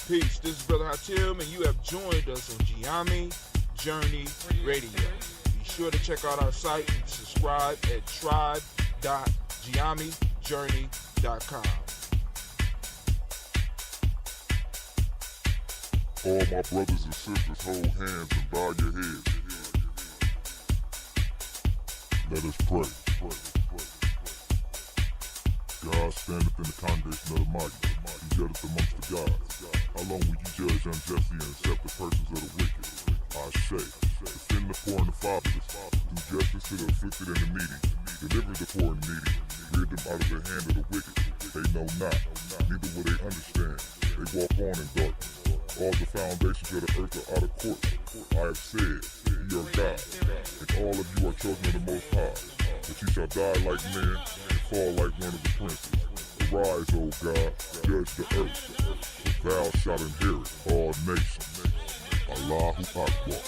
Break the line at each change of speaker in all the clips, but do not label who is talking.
Peace, this is Brother Hatim, and you have joined us on Gye-Nyame Journey Radio. Be sure to check out our site and subscribe at tribe.gyenamejourney.com.
All my brothers and sisters, hold hands and bow your heads. Let us pray. God standeth in the congregation of the mighty. He judgeth amongst the gods. How long will you judge unjustly and accept the persons of the wicked? I say, defend the poor and the fatherless. Do justice to the afflicted and the needy. Deliver the poor and needy. Rid them out of the hand of the wicked. They know not, neither will they understand. They walk on in darkness. All the foundations of the earth are out of court. I have said, ye are God, and all of you are children of the Most High. But you shall die like men, and fall like one of the princes. Arise, O God, judge the earth, for thou shalt inherit all nations. Allahu Akbar.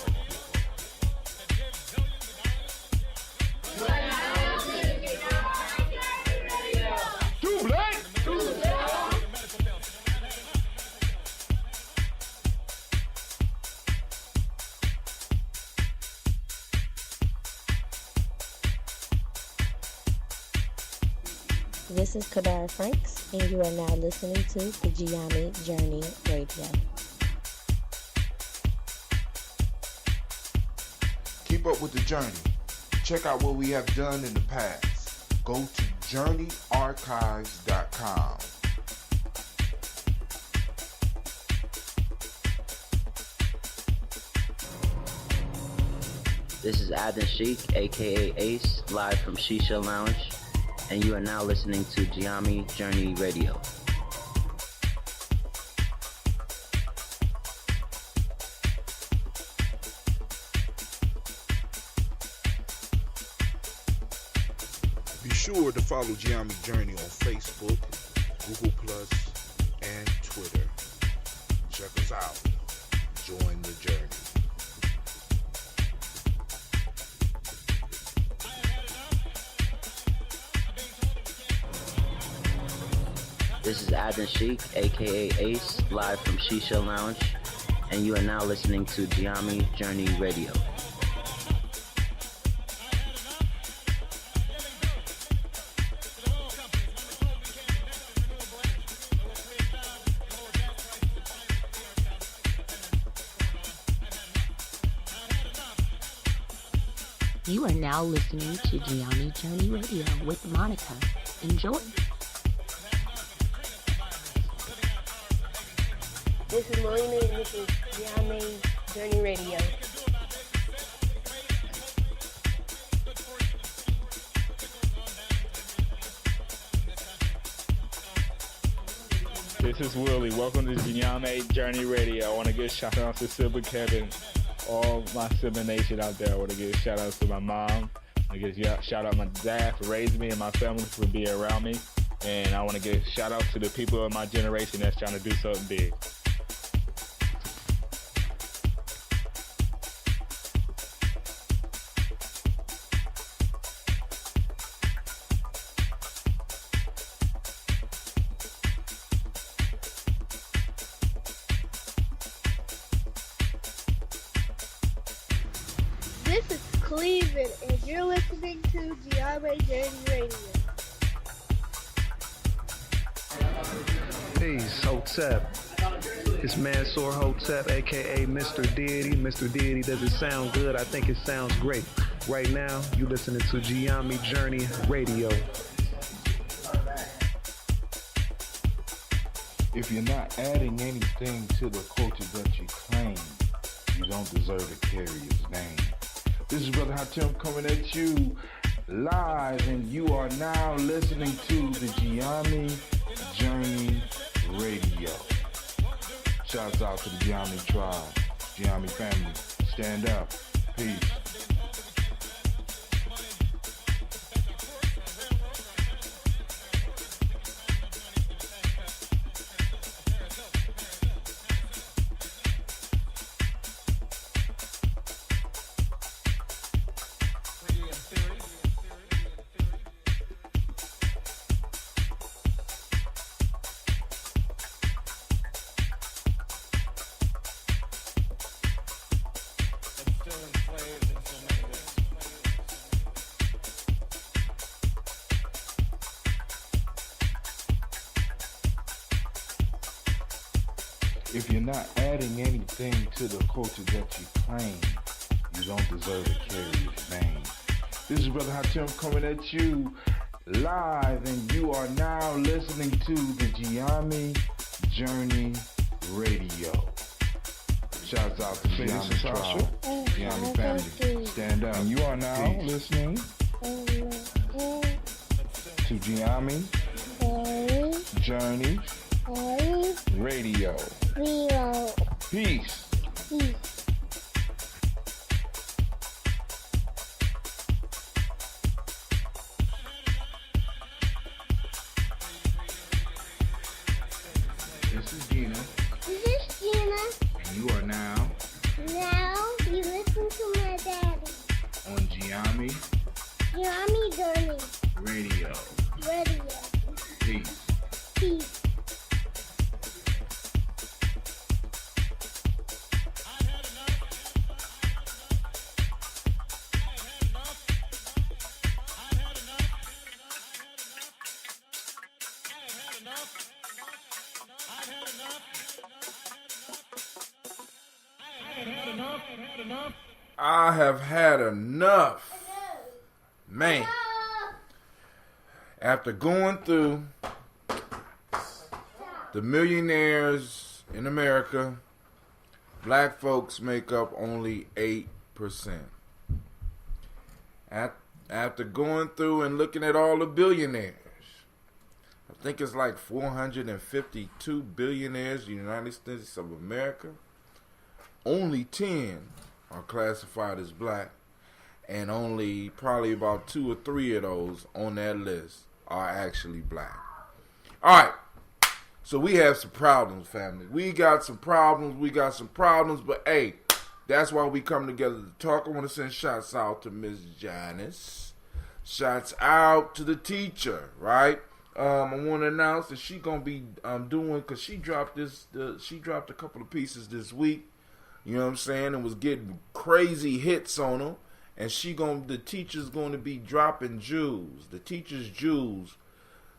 This is Kadara Franks, and you are now listening to the Gye-Nyame Journey Radio.
Keep up with the journey. Check out what we have done in the past. Go to journeyarchives.com.
This is Adnan Sheik, aka Ace, live from Shisha Lounge, and you are now listening to Gye-Nyame Journey Radio.
Be sure to follow Gye-Nyame Journey on Facebook, Google+, and Twitter. Check us out. Join the journey.
This is Adnan Sheik, aka Ace, live from Shisha Lounge, and you are now listening to Gye-Nyame Journey Radio.
You are now listening to Gye-Nyame Journey Radio with Monica. Enjoy.
This is Melina, and this is Gye-Nyame Journey Radio.
This is Willie. Welcome to Gye-Nyame Journey Radio. I want to give shout out to Sibling Kevin, all my sibling nation out there. I want to give shout outs to my mom. I want to give shout out to my dad for raising me and my family for being around me. And I want to give shout out to the people of my generation that's trying to do something big.
This is Cleveland, and you're listening to Gye-Nyame Journey Radio.
Peace, Hotep. It's Mansour Hotep, aka Mr. Deity. Mr. Deity, does it sound good? I think it sounds great. Right now, you listening to Gye-Nyame Journey Radio.
If you're not adding anything to the culture that you claim, you don't deserve to carry his name. This is Brother Hatim coming at you live, and you are now listening to the Gye-Nyame Journey Radio. Shouts out to the Gye-Nyame tribe, Gye-Nyame family. Stand up. Peace. If you're not adding anything to the culture that you claim, you don't deserve to carry its name. This is Brother Hatem coming at you live, and you are now listening to the Gye-Nyame Journey Radio. Shouts out to Gye-Nyame Tribe, Gye-Nyame family. Stand up.
And you are now
Peace.
listening to Gye-Nyame Journey Radio. Peace.
This is Gina,
This is Gina.
and you are now
Now you listen to my daddy.
on Gye-Nyame
Gye-Nyame Journey
Radio.
Radio.
Peace.
Peace.
I have had enough. Man, after going through the millionaires in America, black folks make up only 8%. After going through and looking at all the billionaires, I think it's like 452 billionaires in the United States of America. Only 10 are classified as black, and only probably about 2 or 3 of those on that list are actually black. All right, so we have some problems, family. We got some problems, but hey, that's why we come together to talk. I want to send shots out to Miss Janice. Shots out to the teacher, right? I want to announce that she gonna be doing, cause she dropped a couple of pieces this week. You know what I'm saying? And was getting crazy hits on them. And the teacher's going to be dropping jewels. The teacher's jewels,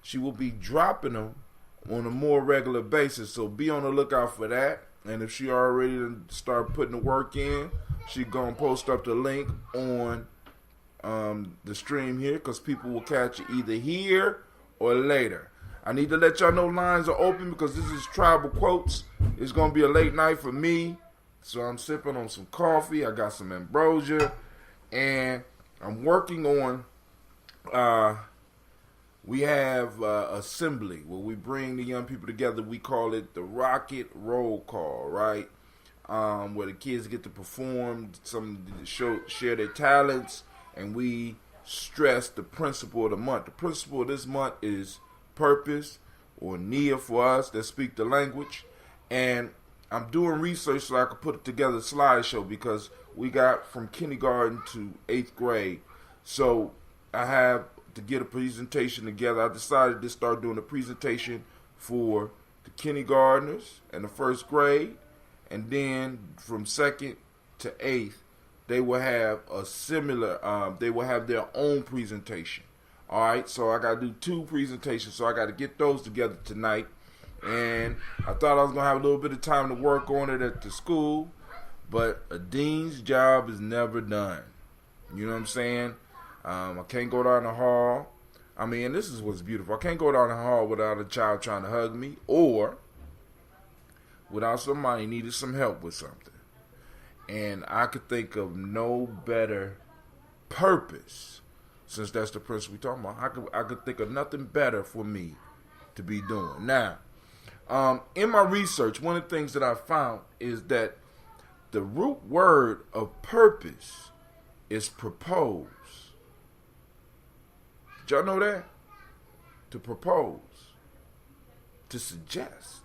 she will be dropping them on a more regular basis. So be on the lookout for that. And if she already start putting the work in, she going to post up the link on the stream here, because people will catch it either here or later. I need to let y'all know lines are open, because this is Tribal Quotes. It's going to be a late night for me. So I'm sipping on some coffee. I got some ambrosia. And I'm working on, we have assembly where we bring the young people together. We call it the Rocket Roll Call, right? Where the kids get to perform, share their talents, and we stress the principle of the month. The principle of this month is purpose, or Nia for us that speak the language. And I'm doing research so I can put together a slideshow, because we got from kindergarten to 8th grade. So I have to get a presentation together. I decided to start doing a presentation for the kindergartners and the 1st grade. And then from 2nd to 8th, they will have a similar, they will have their own presentation. All right, so I got to do 2 presentations. So I got to get those together tonight. And I thought I was going to have a little bit of time to work on it at the school, but a dean's job is never done. You know what I'm saying? I can't go down the hall. I mean, this is what's beautiful. I can't go down the hall without a child trying to hug me, or without somebody needing some help with something. And I could think of no better purpose, since that's the principle we're talking about. I could think of nothing better for me to be doing. Now, in my research, one of the things that I found is that the root word of purpose is propose. Did y'all know that? To propose. To suggest.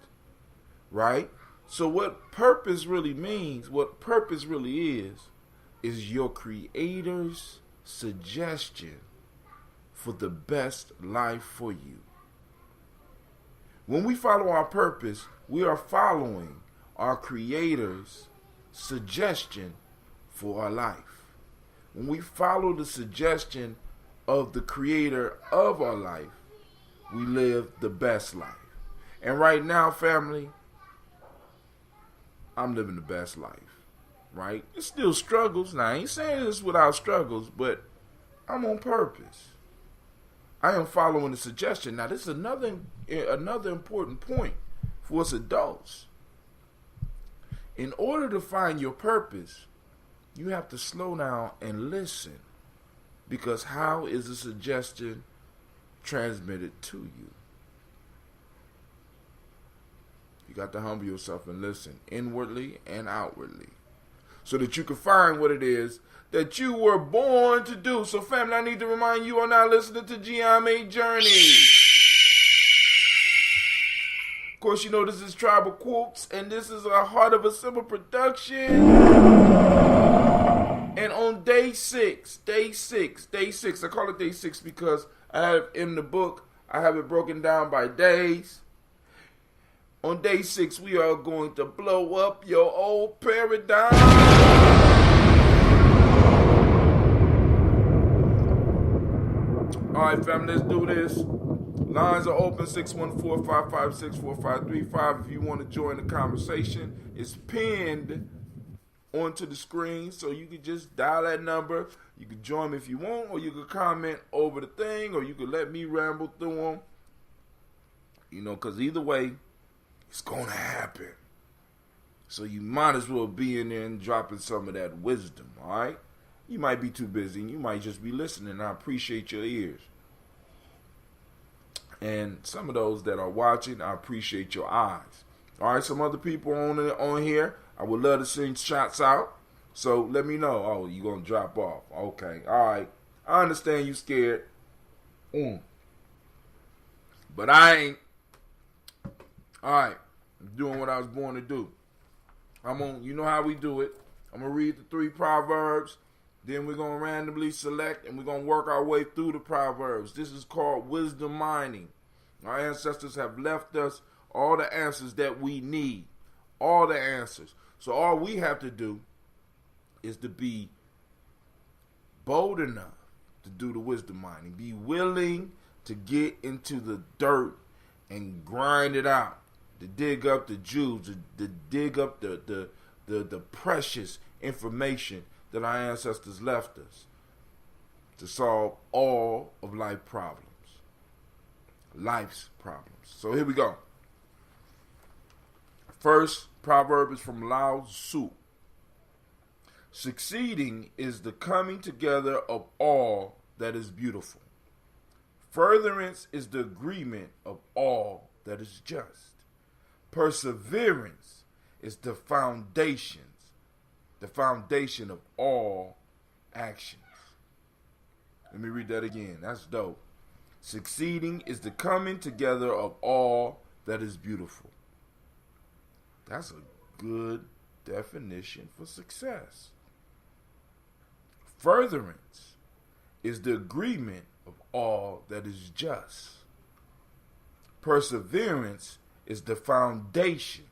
Right? So what purpose really means, what purpose really is your creator's suggestion for the best life for you. When we follow our purpose, we are following our creator's suggestion for our life. When we follow the suggestion of the creator of our life, we live the best life. And right now, family, I'm living the best life, right? It's still struggles. Now, I ain't saying this without struggles, but I'm on purpose. I am following the suggestion. Now, this is another important point for us adults. In order to find your purpose, you have to slow down and listen. Because how is the suggestion transmitted to you? You got to humble yourself and listen inwardly and outwardly so that you can find what it is that you were born to do. So, family, I need to remind you are now listening to Gye-Nyame Journey. Of course, you know this is Tribal Quotes, and this is a Heart of a Simple production. And on day six, I call it day 6 because I have in the book, I have it broken down by days. On day 6, we are going to blow up your old paradigm. All right, family, let's do this. Lines are open, 614-556-4535. If you want to join the conversation, it's pinned onto the screen, so you can just dial that number. You can join me if you want, or you can comment over the thing, or you can let me ramble through them. You know, because either way, it's going to happen. So you might as well be in there and dropping some of that wisdom, all right? You might be too busy. You might just be listening. I appreciate your ears. And some of those that are watching, I appreciate your eyes. All right, some other people on here, I would love to send shots out. So let me know. Oh, you going to drop off. Okay, all right. I understand you scared. But I ain't. All right, I'm doing what I was born to do. You know how we do it. I'm going to read the 3 Proverbs. Then we're going to randomly select, and we're going to work our way through the Proverbs. This is called wisdom mining. Our ancestors have left us all the answers that we need. All the answers. So all we have to do is to be bold enough to do the wisdom mining. Be willing to get into the dirt and grind it out. To dig up the jewels, to dig up the precious information that our ancestors left us to solve all of life's problems. So here we go. First proverb is from Lao Tzu. Succeeding is the coming together of all that is beautiful. Furtherance is the agreement of all that is just. Perseverance is the foundation of all actions. Let me read that again. That's dope. Succeeding is the coming together of all that is beautiful. That's a good definition for success. Furtherance is the agreement of all that is just. Perseverance is the foundation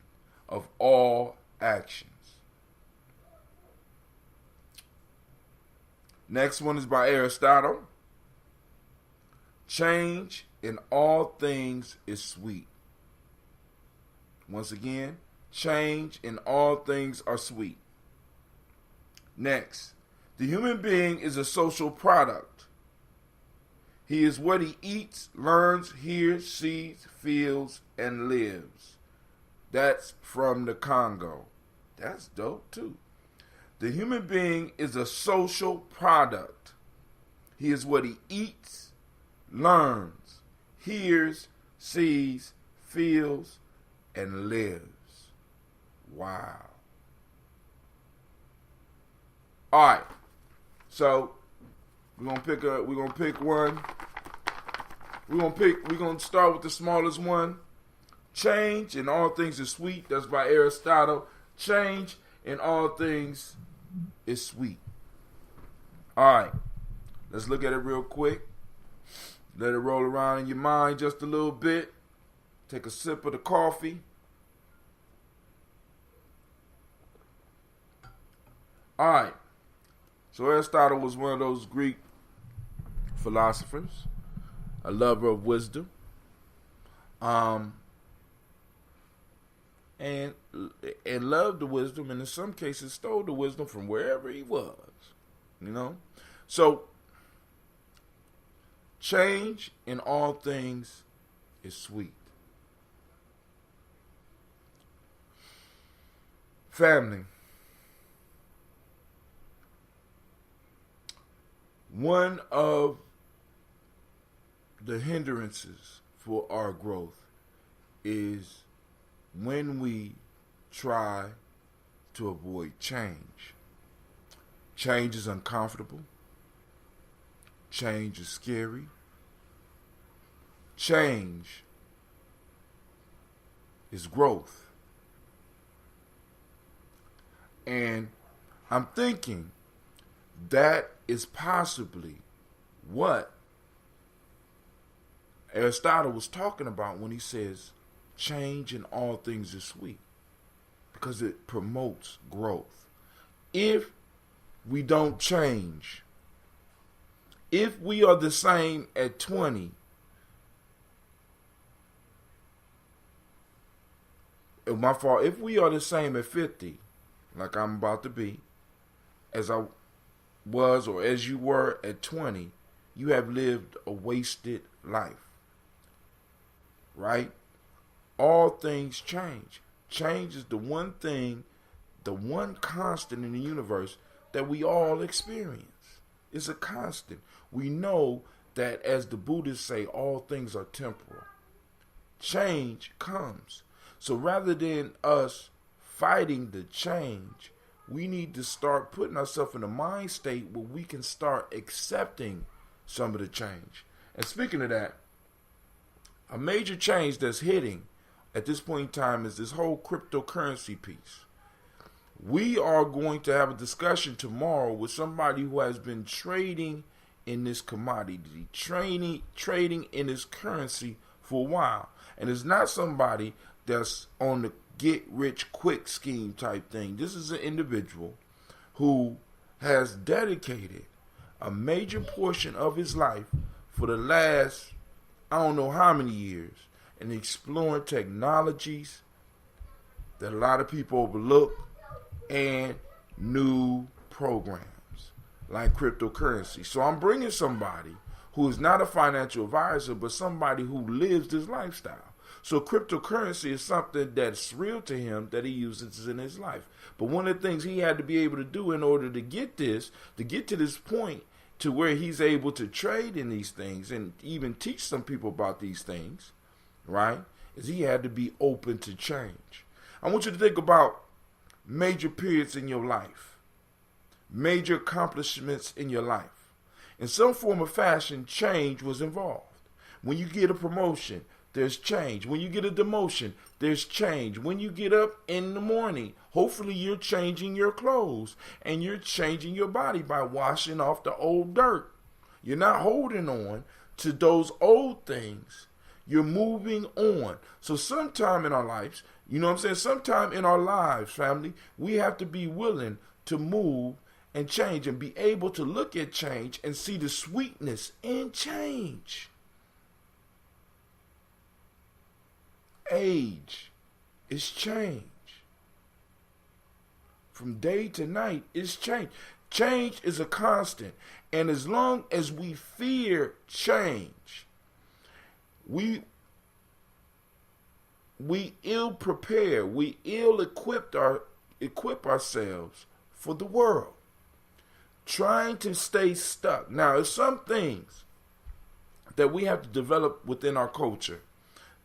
of all actions. Next one is by Aristotle. Change in all things is sweet. Once again, change in all things are sweet. Next, the human being is a social product. He is what he eats, learns, hears, sees, feels, and lives. That's from the Congo. That's dope too. The human being is a social product. He is what he eats, learns, hears, sees, feels, and lives. Wow. All right. So we're gonna pick one. We're gonna start with the smallest one. Change in all things is sweet. That's by Aristotle. Change in all things is sweet. All right. Let's look at it real quick. Let it roll around in your mind just a little bit. Take a sip of the coffee. All right. So Aristotle was one of those Greek philosophers, a lover of wisdom. and loved the wisdom, and in some cases stole the wisdom from wherever he was. So change in all things is sweet. Family, one of the hindrances for our growth is when we try to avoid change. Change is uncomfortable. Change is scary. Change is growth. And I'm thinking that is possibly what Aristotle was talking about when he says change in all things is sweet, because it promotes growth. If we don't change, if we are the same at 20, if we are the same at 50, like I'm about to be, as I was or as you were at 20, you have lived a wasted life. Right? All things change. Change is the one thing, the one constant in the universe that we all experience. It's a constant. We know that, as the Buddhists say, all things are temporal. Change comes. So rather than us fighting the change, we need to start putting ourselves in a mind state where we can start accepting some of the change. And speaking of that, a major change that's hitting at this point in time is this whole cryptocurrency piece. We are going to have a discussion tomorrow with somebody who has been trading in this commodity, trading in this currency for a while. And it's not somebody that's on the get rich quick scheme type thing. This is an individual who has dedicated a major portion of his life for the last, I don't know how many years, in exploring technologies that a lot of people overlook and new programs like cryptocurrency. So I'm bringing somebody who is not a financial advisor, but somebody who lives this lifestyle. So cryptocurrency is something that's real to him that he uses in his life. But one of the things he had to be able to do in order to get to this point to where he's able to trade in these things and even teach some people about these things, right, is he had to be open to change. I want you to think about major periods in your life, major accomplishments in your life. In some form or fashion, change was involved. When you get a promotion, there's change. When you get a demotion, there's change. When you get up in the morning, hopefully you're changing your clothes and you're changing your body by washing off the old dirt. You're not holding on to those old things. You're moving on. So sometime in our lives, sometime in our lives, family, we have to be willing to move and change and be able to look at change and see the sweetness in change. Age is change. From day to night is change. Change is a constant. And as long as we fear change, we ill prepare, we ill equip ourselves for the world, trying to stay stuck. Now, there's some things that we have to develop within our culture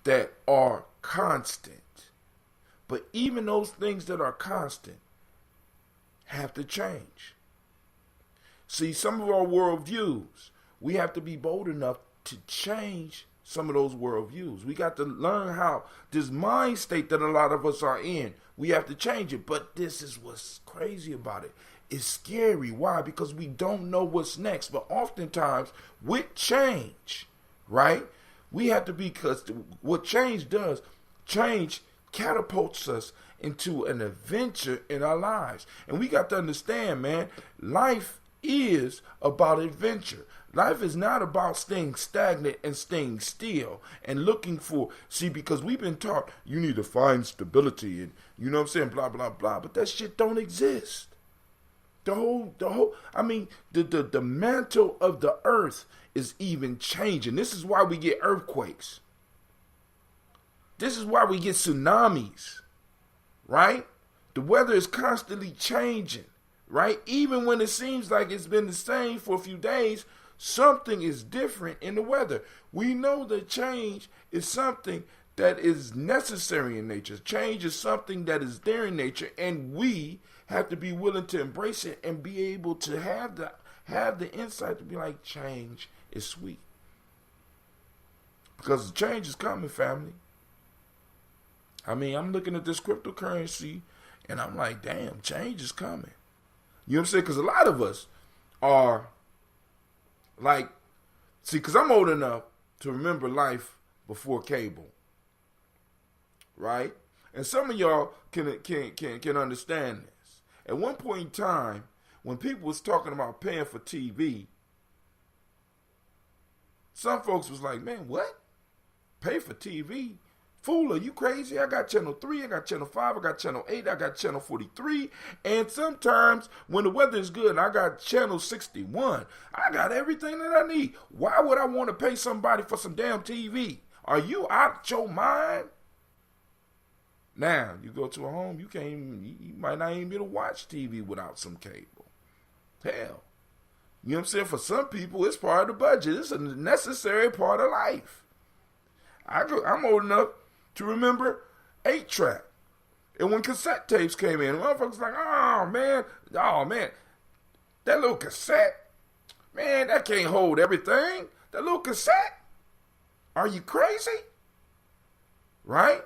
that are constant. But even those things that are constant have to change. See, some of our worldviews, we have to be bold enough to change some of those worldviews. We got to learn how this mind state that a lot of us are in, we have to change it. But this is what's crazy about it. It's scary. Why? Because we don't know what's next. But oftentimes with change, right, we have to be, because what change does, change catapults us into an adventure in our lives. And we got to understand, man, life is about adventure. Life is not about staying stagnant and staying still and looking for, because we've been taught you need to find stability and, you know what I'm saying, blah, blah, blah. But that shit don't exist. The mantle of the earth is even changing. This is why we get earthquakes. This is why we get tsunamis, right? The weather is constantly changing, right? Even when it seems like it's been the same for a few days, something is different in the weather. We know that change is something that is necessary in nature. Change is something that is there in nature, and we have to be willing to embrace it and be able to have the insight to be like, change is sweet. Because the change is coming, family. I mean, I'm looking at this cryptocurrency, and I'm like, damn, change is coming. You know what I'm saying? Because a lot of us are like, because I'm old enough to remember life before cable, right? And some of y'all can understand this. At one point in time, when people was talking about paying for TV, some folks was like, man, what? Pay for TV? Fool, are you crazy? I got channel 3, I got channel 5, I got channel 8, I got channel 43. And sometimes when the weather is good, I got channel 61. I got everything that I need. Why would I want to pay somebody for some damn TV? Are you out your mind? Now, you go to a home, you might not even be able to watch TV without some cable. Hell. You know what I'm saying? For some people, it's part of the budget. It's a necessary part of life. I'm old enough to remember 8-track. And when cassette tapes came in, motherfuckers like, oh man, that little cassette, man, that can't hold everything. That little cassette? Are you crazy? Right?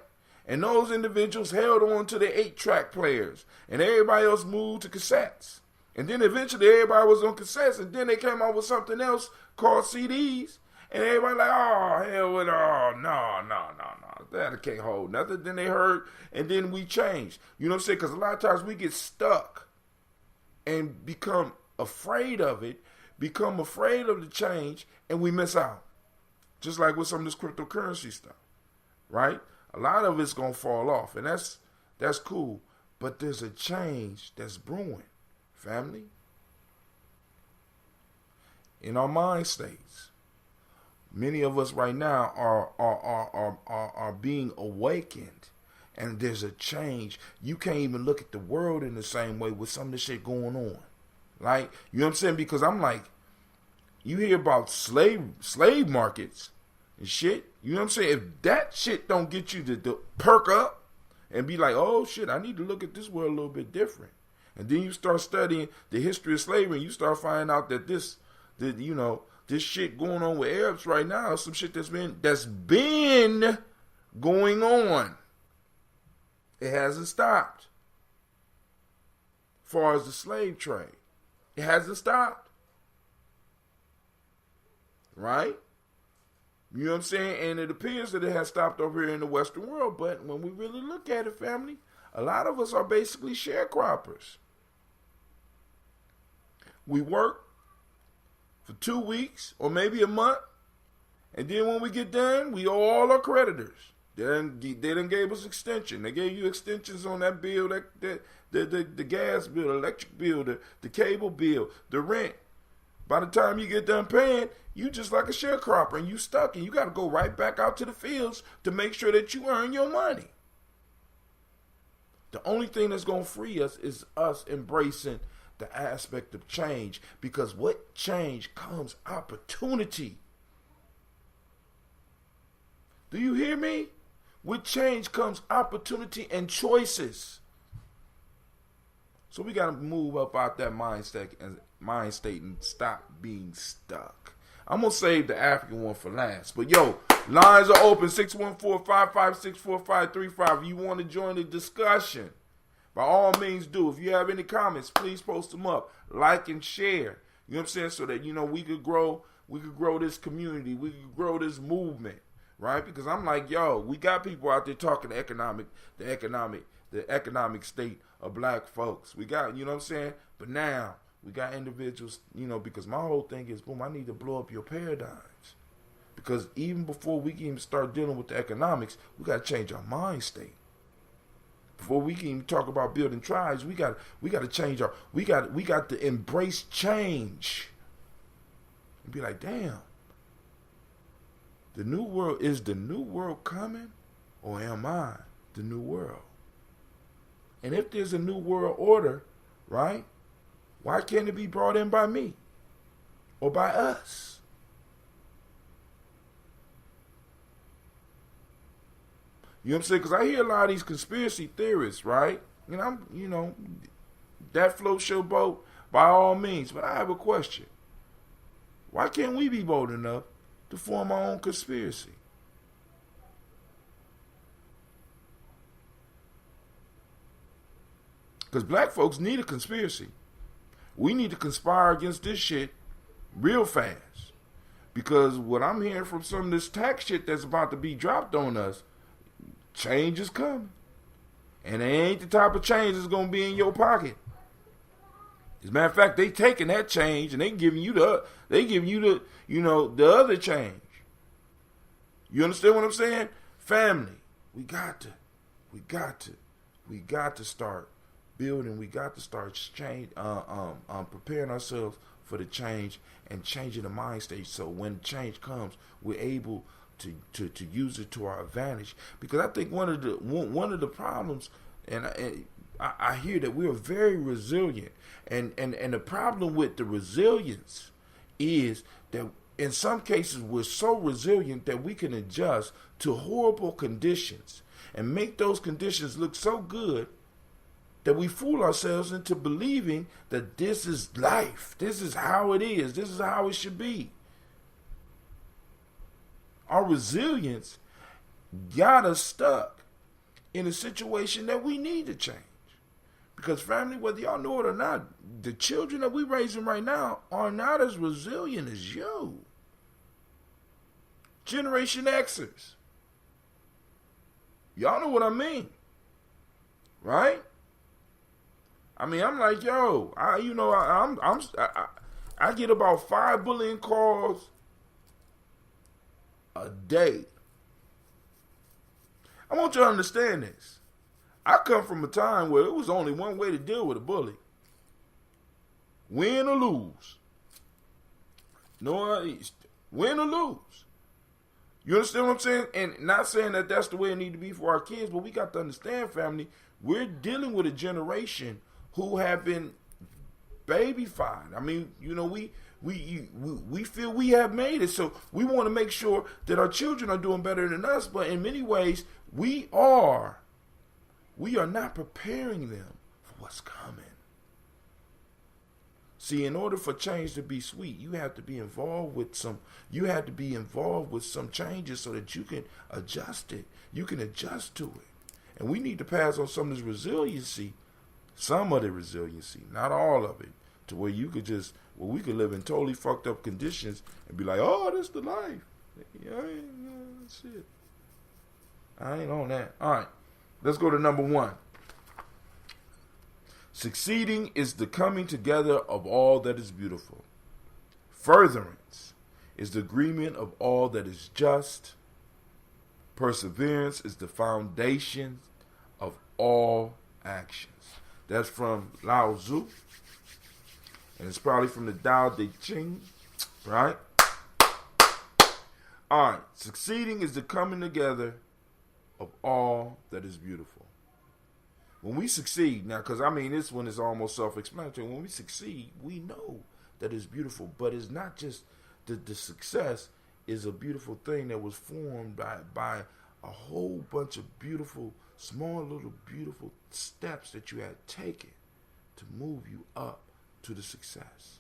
And those individuals held on to the 8-track players, and everybody else moved to cassettes. And then eventually everybody was on cassettes, and then they came out with something else called CDs. And everybody like, oh, hell with, oh, no. That can't hold nothing. Then they heard, and then we changed. You know what I'm saying? Because a lot of times we get stuck and become afraid of it, become afraid of the change, and we miss out. Just like with some of this cryptocurrency stuff, right? A lot of it's going to fall off, and that's cool. But there's a change that's brewing, family. In our mind states. Many of us right now are being awakened, and there's a change. You can't even look at the world in the same way with some of the shit going on. Like, you know what I'm saying? Because I'm like, you hear about slave markets and shit. You know what I'm saying? If that shit don't get you to perk up and be like, oh shit, I need to look at this world a little bit different. And then you start studying the history of slavery, and you start finding out that this shit going on with Arabs right now is some shit that's been going on. It hasn't stopped. As far as the slave trade, it hasn't stopped. Right? You know what I'm saying? And it appears that it has stopped over here in the Western world. But when we really look at it, family, a lot of us are basically sharecroppers. We work for 2 weeks or maybe a month, and then when we get done, we owe all our creditors. They done gave us extension. They gave you extensions on that bill, the gas bill, the electric bill, the cable bill, the rent. By the time you get done paying, you just like a sharecropper, and you stuck, and you got to go right back out to the fields to make sure that you earn your money. The only thing that's going to free us is us embracing the aspect of change, because with change comes opportunity. Do you hear me? With change comes opportunity and choices. So we got to move up out that mind state and stop being stuck. I'm going to save the African one for last. But yo, lines are open, 614-556-4535. If you want to join the discussion, by all means do. If you have any comments, please post them up. Like and share. You know what I'm saying? So that, we could grow this community. We could grow this movement. Right? Because I'm like, yo, we got people out there talking the economic state of black folks. We got, you know what I'm saying? But now We got individuals, because my whole thing is, boom, I need to blow up your paradigms. Because even before we can even start dealing with the economics, we got to change our mind state. Before we can even talk about building tribes, we got to change we got to embrace change. And be like, damn, the new world coming, or am I the new world? And if there's a new world order, right, why can't it be brought in by me or by us? You know what I'm saying? Because I hear a lot of these conspiracy theorists, right? That floats your boat by all means. But I have a question. Why can't we be bold enough to form our own conspiracy? Because black folks need a conspiracy. We need to conspire against this shit real fast. Because what I'm hearing from some of this tax shit that's about to be dropped on us, change is coming. And it ain't the type of change that's going to be in your pocket. As a matter of fact, they taking that change and they giving you the other change. You understand what I'm saying? Family, we got to start building. We got to start preparing ourselves for the change and changing the mind state. So when change comes, we're able to use it to our advantage. Because I think one of the problems, and I hear that we are very resilient, and the problem with the resilience is that in some cases we're so resilient that we can adjust to horrible conditions and make those conditions look so good that we fool ourselves into believing that this is life, this is how it is, this is how it should be. Our resilience got us stuck in a situation that we need to change. Because family, whether y'all know it or not, the children that we're raising right now are not as resilient as you. Generation Xers. Y'all know what I mean. Right? I mean, I'm like, yo, I get about 5 bullying calls a day. I want you to understand this. I come from a time where it was only one way to deal with a bully. Win or lose. Win or lose. You understand what I'm saying? And not saying that that's the way it need to be for our kids, but we got to understand, family, we're dealing with a generation who have been babyfied. I mean, we feel we have made it, so we want to make sure that our children are doing better than us. But in many ways, we are not preparing them for what's coming. See, in order for change to be sweet, you have to be involved with some changes so that you can adjust it. You can adjust to it. And we need to pass on some of this resiliency, not all of it, to where we could live in totally fucked up conditions and be like, oh, that's the life. Shit. I ain't on that. All right, let's go to number 1. Succeeding is the coming together of all that is beautiful. Furtherance is the agreement of all that is just. Perseverance is the foundation of all actions. That's from Lao Tzu. And it's probably from the Tao Te Ching, right? All right. Succeeding is the coming together of all that is beautiful. When we succeed, now, because I mean, this one is almost self-explanatory. When we succeed, we know that it's beautiful. But it's not just the success is a beautiful thing that was formed by a whole bunch of beautiful, small little beautiful steps that you had taken to move you up to the success.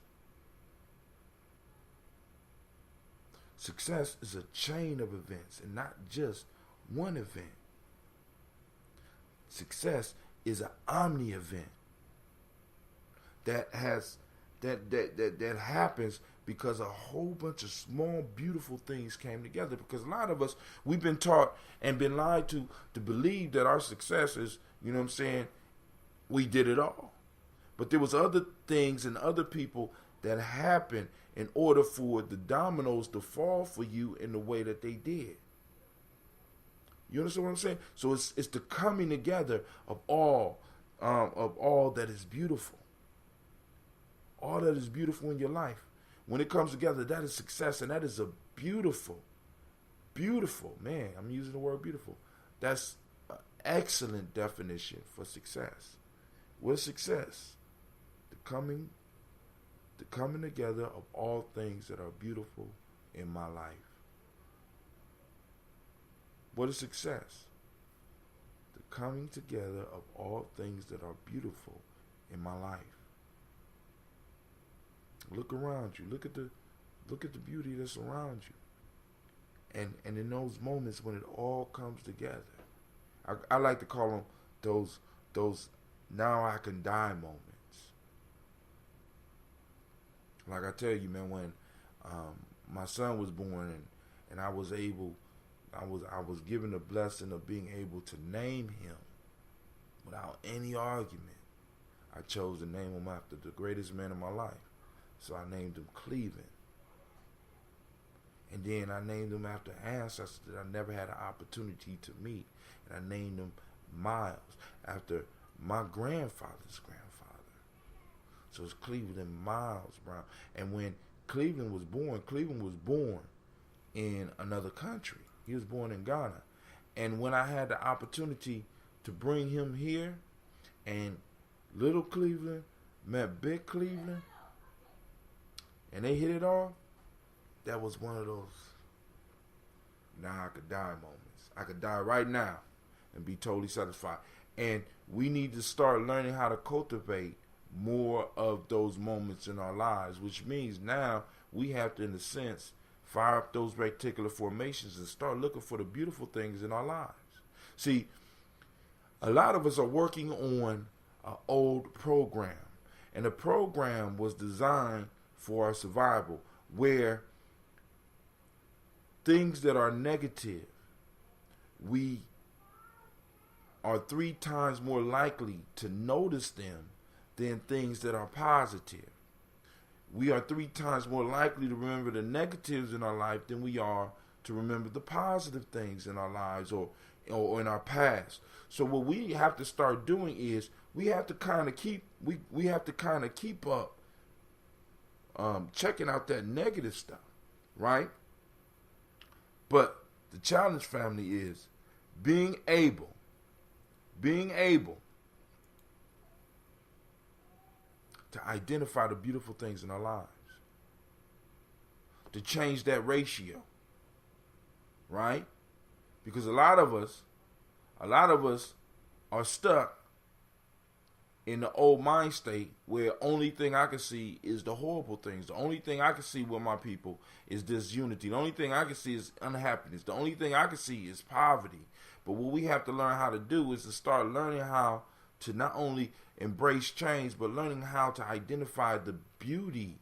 Success is a chain of events and not just one event. Success is an omni event that happens because a whole bunch of small beautiful things came together. Because a lot of us, we've been taught and been lied to believe that our success is, we did it all. But there was other things and other people that happened in order for the dominoes to fall for you in the way that they did. You understand what I'm saying? So it's the coming together of all that is beautiful. All that is beautiful in your life. When it comes together, that is success, and that is a beautiful, man, I'm using the word beautiful. That's an excellent definition for success. What is success? The coming together of all things that are beautiful in my life. What is success? The coming together of all things that are beautiful in my life. Look around you. Look at the beauty that's around you. And in those moments when it all comes together, I like to call them those now I can die moments. Like I tell you, man, when my son was born and I was given the blessing of being able to name him without any argument. I chose to name him after the greatest man in my life. So I named him Cleveland. And then I named him after ancestors that I never had an opportunity to meet. And I named him Miles after my grandfather's grandfather. So it's Cleveland Miles Brown. And when Cleveland was born in another country. He was born in Ghana. And when I had the opportunity to bring him here, and little Cleveland met big Cleveland, and they hit it off, that was one of those now I could die moments. I could die right now and be totally satisfied. And we need to start learning how to cultivate more of those moments in our lives, which means now we have to, in a sense, fire up those reticular formations and start looking for the beautiful things in our lives. See, a lot of us are working on an old program, and the program was designed for our survival, where things that are negative, we are 3 times more likely to notice them than things that are positive. We are 3 times more likely to remember the negatives in our life than we are to remember the positive things in our lives or in our past. So what we have to start doing is we have to kind of keep up checking out that negative stuff, right? But the challenge, family, is being able to identify the beautiful things in our lives, to change that ratio, right? Because a lot of us are stuck in the old mind state where only thing I can see is the horrible things. The only thing I can see with my people is disunity. The only thing I can see is unhappiness. The only thing I can see is poverty. But what we have to learn how to do is to start learning how to not only embrace change, but learning how to identify the beauty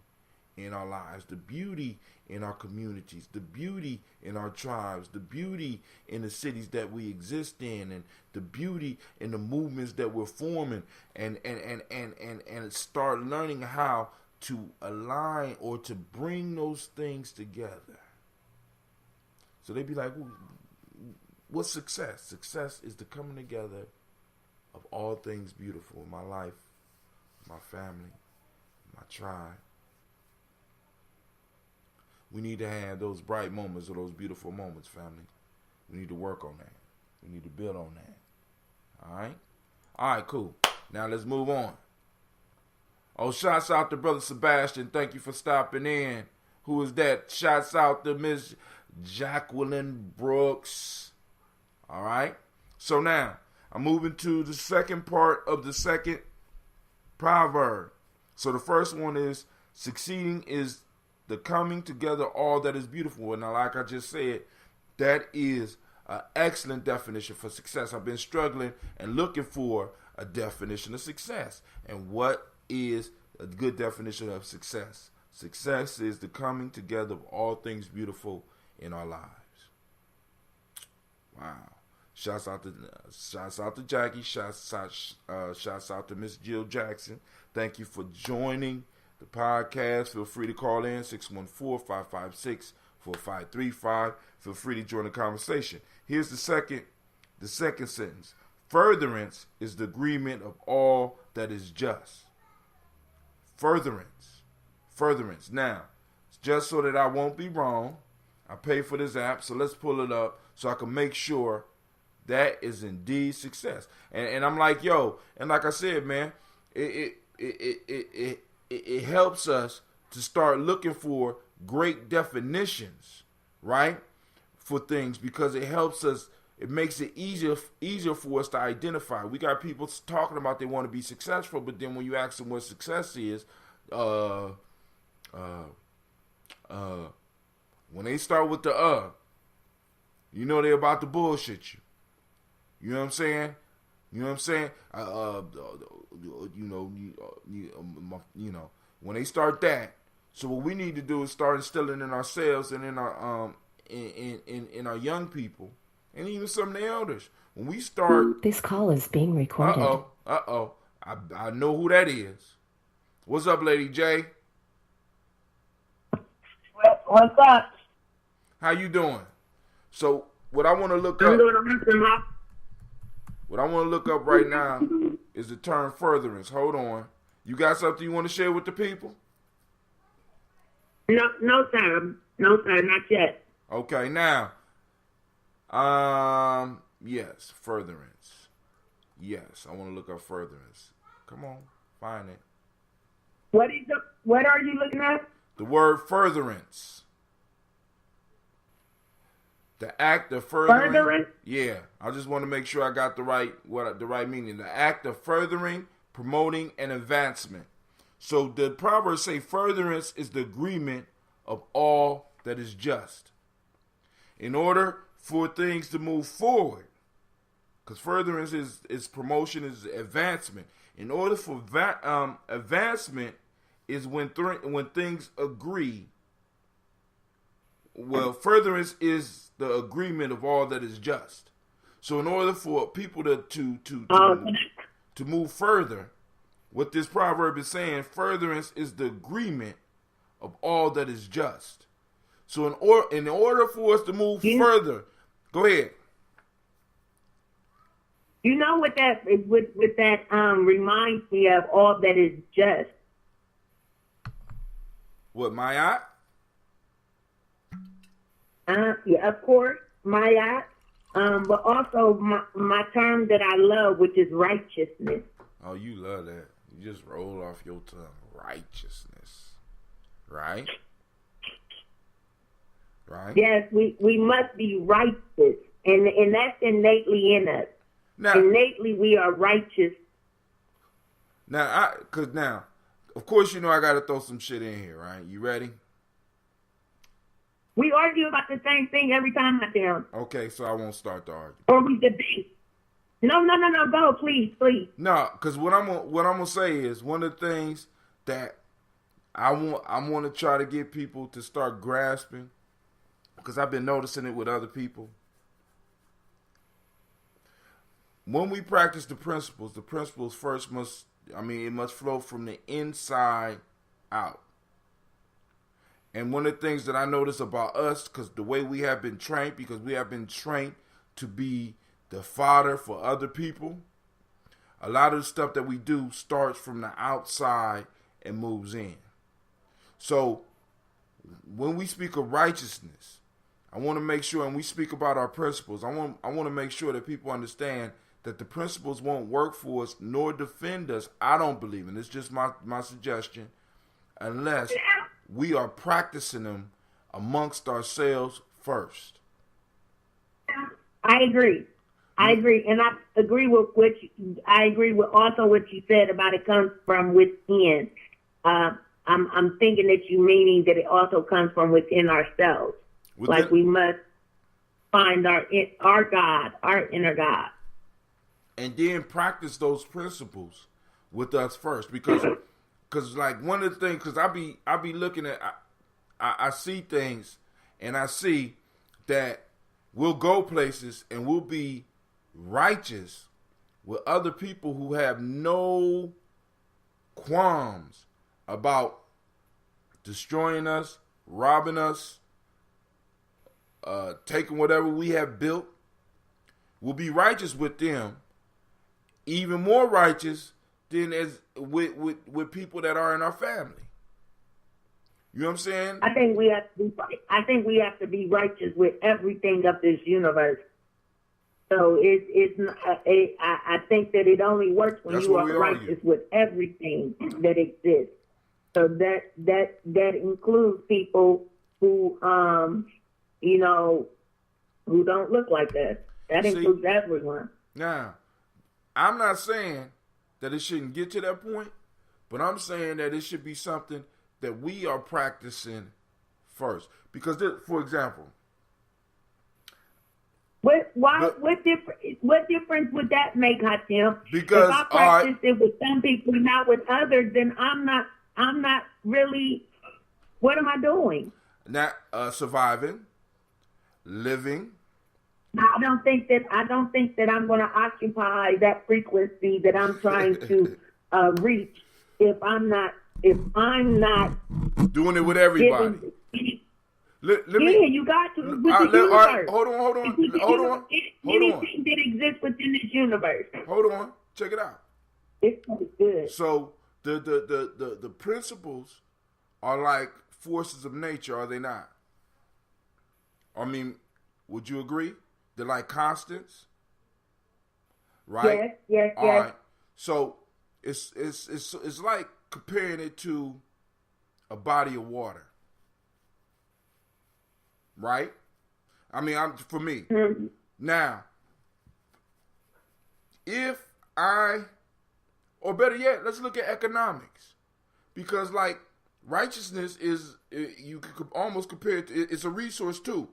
in our lives, the beauty in our communities, the beauty in our tribes, the beauty in the cities that we exist in, and the beauty in the movements that we're forming, and start learning how to align or to bring those things together. So they'd be like, what's success? Success is the coming together of all things beautiful in my life, my family, my tribe. We need to have those bright moments or those beautiful moments, family. We need to work on that. We need to build on that. All right? All right, cool. Now let's move on. Oh, shouts out to Brother Sebastian. Thank you for stopping in. Who is that? Shouts out to Miss Jacqueline Brooks. All right? So now, I'm moving to the second part of the second proverb. So the first one is, succeeding is the coming together all that is beautiful. And now, like I just said, that is an excellent definition for success. I've been struggling and looking for a definition of success. And what is a good definition of success? Success is the coming together of all things beautiful in our lives. Wow. Shouts out to Jackie. Shouts out to Miss Jill Jackson. Thank you for joining the podcast. Feel free to call in 614-556-4535. Feel free to join the conversation. Here's the second sentence. Furtherance is the agreement of all that is just. Furtherance. Now, just so that I won't be wrong, I pay for this app, so let's pull it up so I can make sure that is indeed success. And I'm like, yo, and like I said, man, it helps us to start looking for great definitions, right, for things, because it helps us. It makes it easier for us to identify. We got people talking about they want to be successful, but then when you ask them what success is, when they start with the you know they're about to bullshit you. You know what I'm saying? When they start that. So what we need to do is start instilling in ourselves and in our in our young people and even some of the elders. When we start,
This call is being recorded.
I know who that is. What's up, Lady J?
What's up?
How you doing? So what I want to look
I'm
up.
doing a
What I want to look up right now is the term furtherance. Hold on. You got something you want to share with the people?
No, sir. No, sir, not yet.
Okay, now. Yes, furtherance. Yes, I want to look up furtherance. Come on, find it.
What are you looking at?
The word furtherance. The act of furthering.
Furtherance?
Yeah, I just want to make sure I got the right meaning. The act of furthering, promoting, and advancement. So the Proverbs say furtherance is the agreement of all that is just. In order for things to move forward, because furtherance is promotion, is advancement. In order for advancement is when things agree. Well, furtherance is the agreement of all that is just. So in order for people to move further, what this proverb is saying, furtherance is the agreement of all that is just. So in order for us to move further, go ahead.
You know what that reminds me of, all that is just.
What, Mayat?
Yeah, of course, Maya. But also my term that I love, which is righteousness.
Oh, you love that. You just roll off your tongue. Righteousness. Right? Right?
Yes, we must be righteous. And that's innately in us.
Now,
innately we are righteous.
Now, of course, you know I got to throw some shit in here, right? You ready?
We argue about the same thing every time I tell.
Okay, so I won't start the argument.
Or we debate. No, go, please.
No, because what I'm gonna say is one of the things that I want to try to get people to start grasping, because I've been noticing it with other people. When we practice the principles first must flow from the inside out. And one of the things that I notice about us, because the way we have been trained, to be the fodder for other people, a lot of the stuff that we do starts from the outside and moves in. So when we speak of righteousness, I want to make sure, and we speak about our principles, I want to make sure that people understand that the principles won't work for us nor defend us. I don't believe, and it's just my suggestion, unless we are practicing them amongst ourselves first.
I agree, and I agree with what you said about it comes from within. I'm thinking that you meaning that it also comes from within ourselves, like we must find our God, our inner God,
and then practice those principles with us first, because like one of the things, because I be looking at, I see things, and I see that we'll go places and we'll be righteous with other people who have no qualms about destroying us, robbing us, taking whatever we have built. We'll be righteous with them, even more righteous than as with people that are in our family. You know what I'm saying?
I think we have to be righteous with everything of this universe. So I think that it only works when you are righteous with everything that exists. So that includes people who who don't look like us. That includes everyone.
Now, I'm not saying that it shouldn't get to that point, but I'm saying that it should be something that we are practicing first. Because, for example,
what difference would that make, Hatim?
Because
if I practice it with some people and not with others, then I'm not really. What am I doing?
Not surviving, living.
I don't think that I'm going to occupy that frequency that I'm trying to reach if I'm not
doing it with everybody. Let me,
you got to with the
all right,
universe.
hold on.
Anything that exists within this universe.
Hold on, check it out.
It's pretty good.
So the principles are like forces of nature, are they not? I mean, would you agree? They're like constants, right?
Yes.
All right. So it's like comparing it to a body of water, right? I mean, for me.
Mm-hmm.
Now, or better yet, let's look at economics, because like righteousness you could almost compare it to, it's a resource too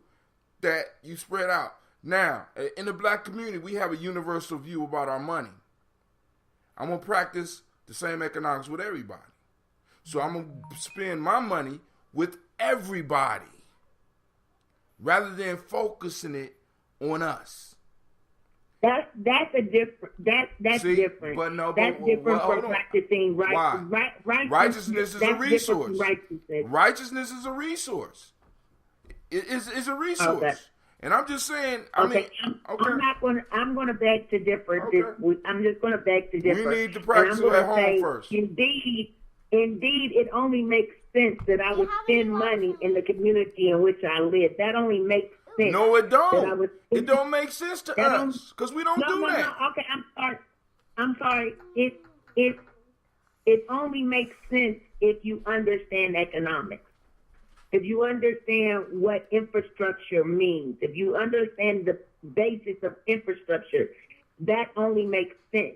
that you spread out. Now, in the black community, we have a universal view about our money. I'm going to practice the same economics with everybody. So I'm going to spend my money with everybody rather than focusing it on us.
That's different.
But no,
that's different from practicing
righteousness is a resource.
Righteousness
is a resource. It's a resource.
Okay.
And I'm just saying,
I'm going to beg to differ.
Okay.
I'm just going to beg to differ.
We need to practice it at home first.
Indeed, it only makes sense that I would spend money in the community in which I live. That only makes sense.
No, it don't. It don't make sense to us because we don't do that.
No. Okay, I'm sorry. It only makes sense if you understand economics. If you understand what infrastructure means, if you understand the basics of infrastructure, that only makes sense.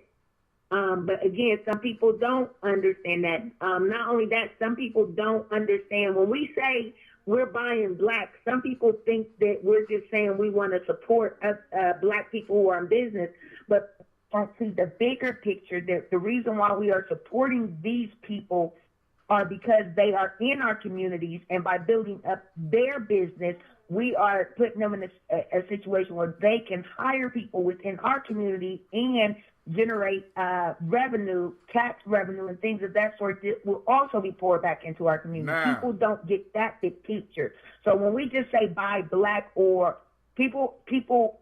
But again, some people don't understand that. Not only that, some people don't understand when we say we're buying black, some people think that we're just saying we want to support black people who are in business. But see the bigger picture, the reason why we are supporting these people are because they are in our communities, and by building up their business, we are putting them in a situation where they can hire people within our community and generate revenue, tax revenue, and things of that sort that will also be poured back into our community.
Now,
people don't get that big picture. So when we just say buy black, or people,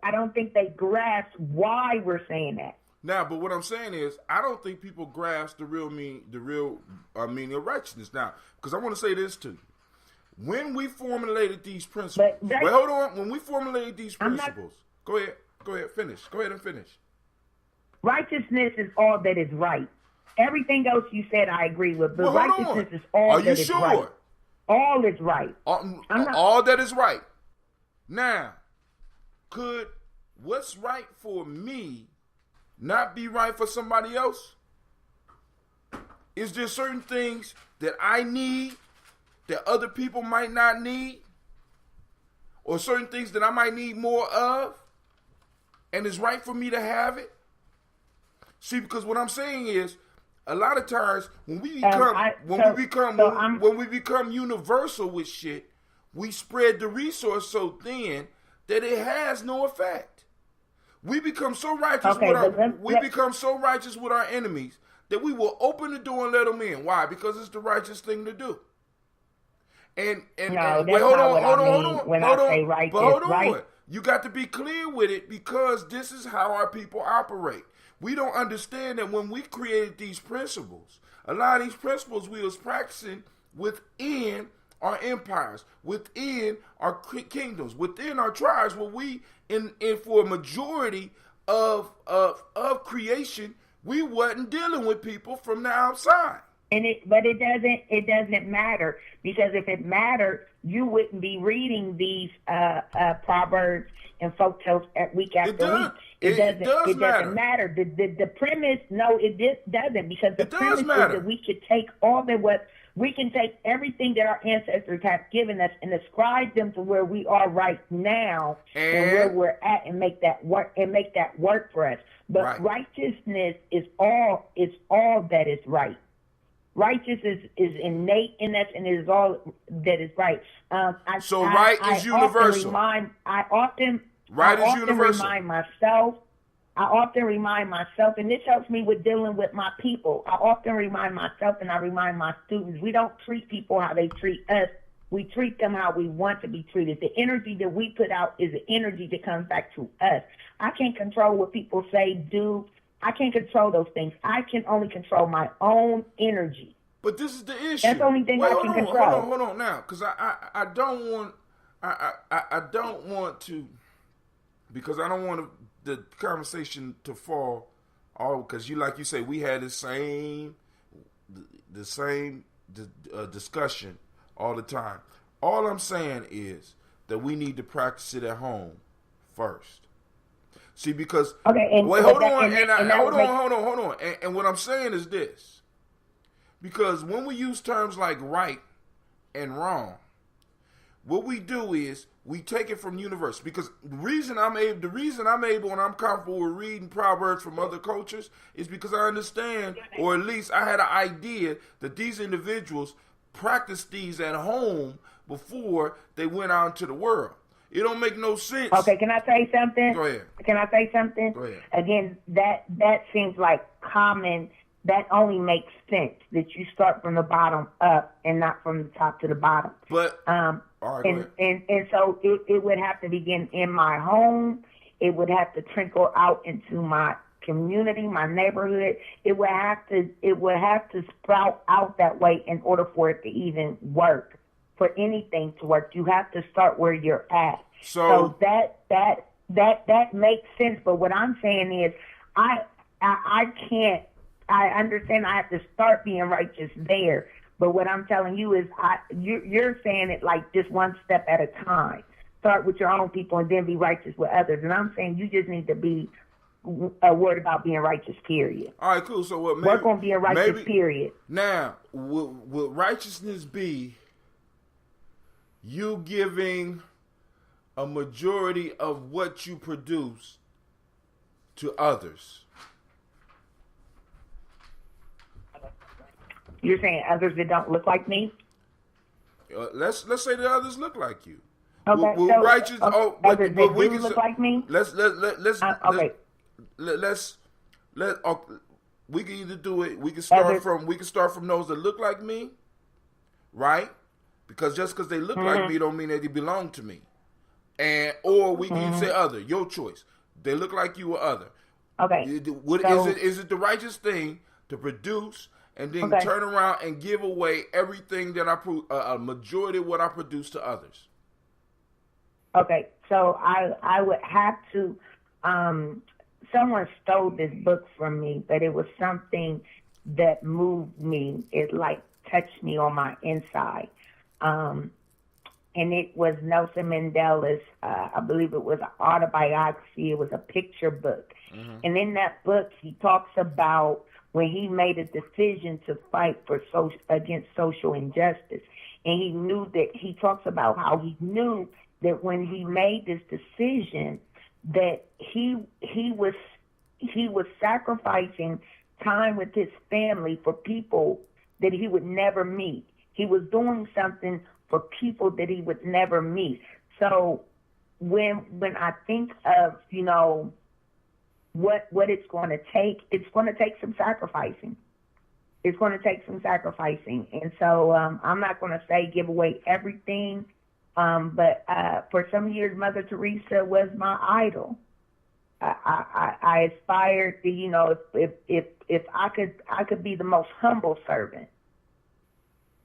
I don't think they grasp why we're saying that.
Now, but what I'm saying is, I don't think people grasp the real meaning of righteousness. Now, because I want to say this too. When we formulated these principles, hold on. When we formulated these principles, go ahead, finish. Go ahead and finish.
Righteousness is all that is right. Everything else you said, I agree with. But righteousness is all that is right. Are you sure? All is right.
All that is right. Now, could what's right for me not be right for somebody else? Is there certain things that I need that other people might not need? Or certain things that I might need more of? And it's right for me to have it? See, because what I'm saying is, a lot of times when we become universal with shit, we spread the resource so thin that it has no effect. We become so righteous become so righteous with our enemies that we will open the door and let them in. Why? Because it's the righteous thing to do. And wait, hold on.
When I say righteous,
but hold on. You got to be clear with it because this is how our people operate. We don't understand that when we created these principles, a lot of these principles we was practicing within our empires, within our kingdoms, within our tribes, where we in for a majority of creation, we wasn't dealing with people from the outside.
But it doesn't matter, because if it mattered, you wouldn't be reading these proverbs and folk tales week after week. It doesn't matter. The premise, no, it just doesn't, because the premise is that we should take we can take everything that our ancestors have given us and ascribe them to where we are right now and where we're at, and make that work for us. But righteousness is all that is right. Righteousness is innate in us, and it is all that is right.
Right is universal.
I often remind myself, and this helps me with dealing with my people. I often remind myself, and I remind my students, we don't treat people how they treat us. We treat them how we want to be treated. The energy that we put out is the energy that comes back to us. I can't control what people say, do. I can't control those things. I can only control my own energy.
But this is the issue.
That's the only thing I can control.
Hold on now, because I don't want to, because I don't want the conversation to fall all, because like you say, we had the same discussion all the time. All I'm saying is that we need to practice it at home first. See, because hold on. And what I'm saying is this: because when we use terms like right and wrong, what we do is we take it from universe. Because the reason I'm able and I'm comfortable with reading proverbs from other cultures is because I understand, or at least I had an idea that these individuals practiced these at home before they went out into the world. It don't make no sense.
Okay, can I say something?
Go ahead.
Can I say something?
Go ahead.
Again, that seems like common. That only makes sense that you start from the bottom up and not from the top to the bottom.
But all right,
and so it would have to begin in my home. It would have to trickle out into my community, my neighborhood. It would have to sprout out that way in order for it to even work. For anything to work, you have to start where you're at. So that makes sense. But what I'm saying is, I can't. I understand I have to start being righteous there. But what I'm telling you is, you're saying it like just one step at a time. Start with your own people and then be righteous with others. And I'm saying you just need to be worried about being righteous, period.
All right, cool. So what?
Work on being righteous, period.
Now, will righteousness be you giving a majority of what you produce to others?
You're saying others that don't look like me?
Let's say the others look like you.
Okay,
will righteous?
Okay, others that do look like me?
We can either do it. We can start from those that look like me, right? Because just because they look like me don't mean that they belong to me. Or we can say other, your choice. They look like you or other.
Okay.
Is it the righteous thing to produce and then turn around and give away everything that a majority of what I produce to others?
Okay. So I would have to, someone stole this book from me, but it was something that moved me. It like touched me on my inside. And it was Nelson Mandela's, I believe it was an autobiography. It was a picture book. Mm-hmm. And in that book, he talks about when he made a decision to fight against social injustice. And he talks about how he knew that when he made this decision that he was sacrificing time with his family for people that he would never meet. He was doing something for people that he would never meet. So when I think of, what it's going to take. It's going to take some sacrificing. It's going to take some sacrificing. And so I'm not going to say give away everything, but for some years, Mother Teresa was my idol. I aspired to, you know, if I could be the most humble servant,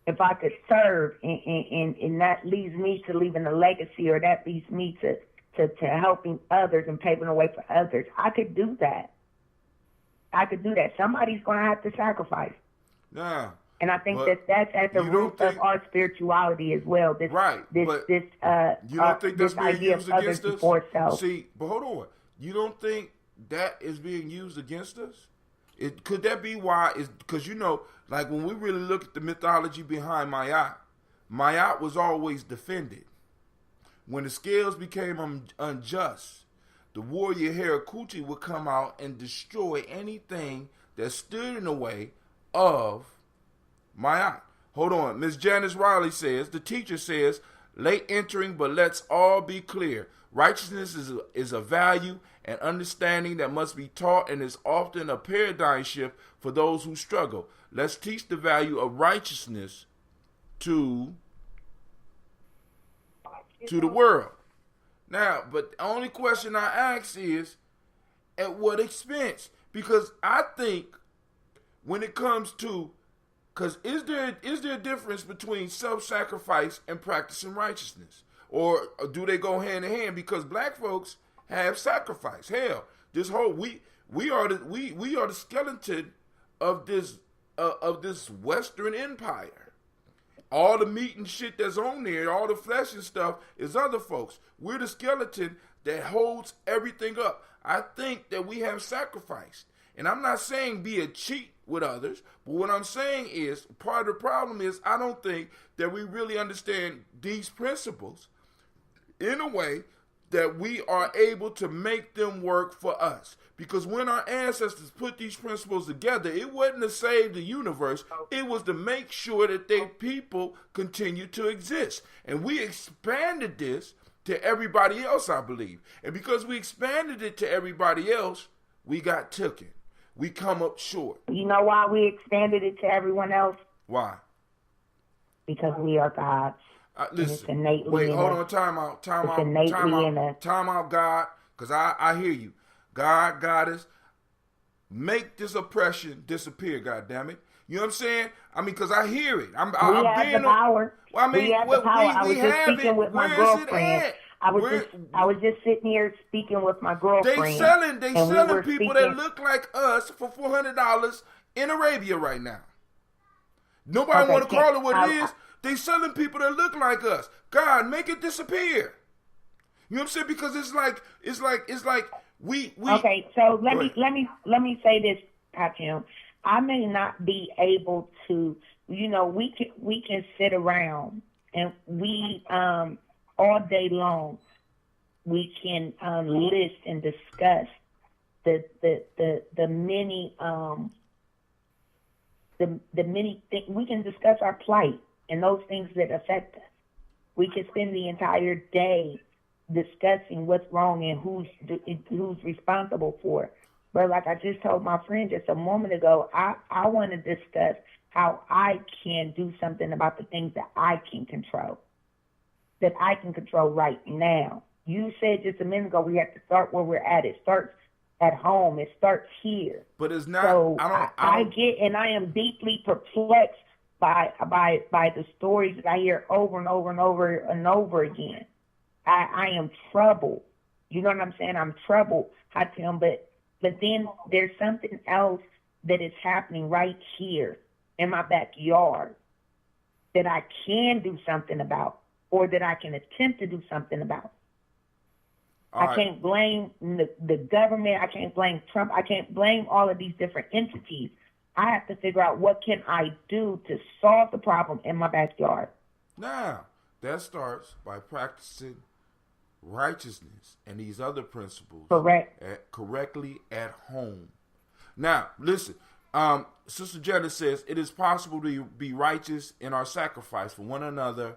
if I could serve, and that leads me to leaving a legacy, or that leads me to helping others and paving the way for others, I could do that. Somebody's going to have to sacrifice.
Nah.
And I think that's at the root of our spirituality as well.
You don't think that's being used against us? See, but hold on. You don't think that is being used against us? Could that be why? Because, you know, like when we really look at the mythology behind Mayat was always defended. When the scales became unjust, the warrior Hirakuchi would come out and destroy anything that stood in the way of Mayat. Hold on. Miss Janice Riley says, the teacher says, late entering, but let's all be clear. Righteousness is a value and understanding that must be taught, and is often a paradigm shift for those who struggle. Let's teach the value of righteousness to the world. Now, but the only question I ask is, at what expense? Because I think when it comes to, because is there a difference between self-sacrifice and practicing righteousness? Or do they go hand in hand? Because black folks have sacrifice. Hell, this whole we are the skeleton of this Western empire. All the meat and shit that's on there, all the flesh and stuff, is other folks. We're the skeleton that holds everything up. I think that we have sacrificed. And I'm not saying be a cheat with others, but what I'm saying is, part of the problem is I don't think that we really understand these principles in a way that we are able to make them work for us. Because when our ancestors put these principles together, it wasn't to save the universe. It was to make sure that their people continue to exist. And we expanded this to everybody else, I believe. And because we expanded it to everybody else, we got taken. We come up short. You
know why we expanded it to everyone else?
Why?
Because we are gods.
Listen, wait, hold on, time out, God, because I hear you. God, Goddess, make this oppression disappear, God damn it. You know what I'm saying? I mean, because I hear it.
We have the power.
Well, I mean,
we have the power. I was just speaking with my girlfriend. I was just sitting here speaking with my girlfriend.
They selling people that look like us for $400 in Arabia right now. Nobody want to call it what it is. They selling people that look like us. God, make it disappear. You know what I'm saying? Because it's like we.
Okay, so let me say this, Hatim. I may not be able to. You know, we can sit around and we all day long. We can list and discuss the many the many things. We can discuss our plight and those things that affect us. We can spend the entire day discussing what's wrong and who's responsible for it. But like I just told my friend just a moment ago, I want to discuss how I can do something about the things that I can control right now. You said just a minute ago we have to start where we're at. It starts at home. It starts here.
But it's not.
So I get, and I am deeply perplexed by the stories that I hear over and over and over and over again. I am troubled. You know what I'm saying? I'm troubled, Hatim. But then there's something else that is happening right here in my backyard that I can do something about, or that I can attempt to do something about. I can't blame the government. I can't blame Trump. I can't blame all of these different entities. I have to figure out what can I do to solve the problem in my backyard.
Now, that starts by practicing righteousness and these other principles correctly at home. Now, listen, Sister Janet says, it is possible to be righteous in our sacrifice for one another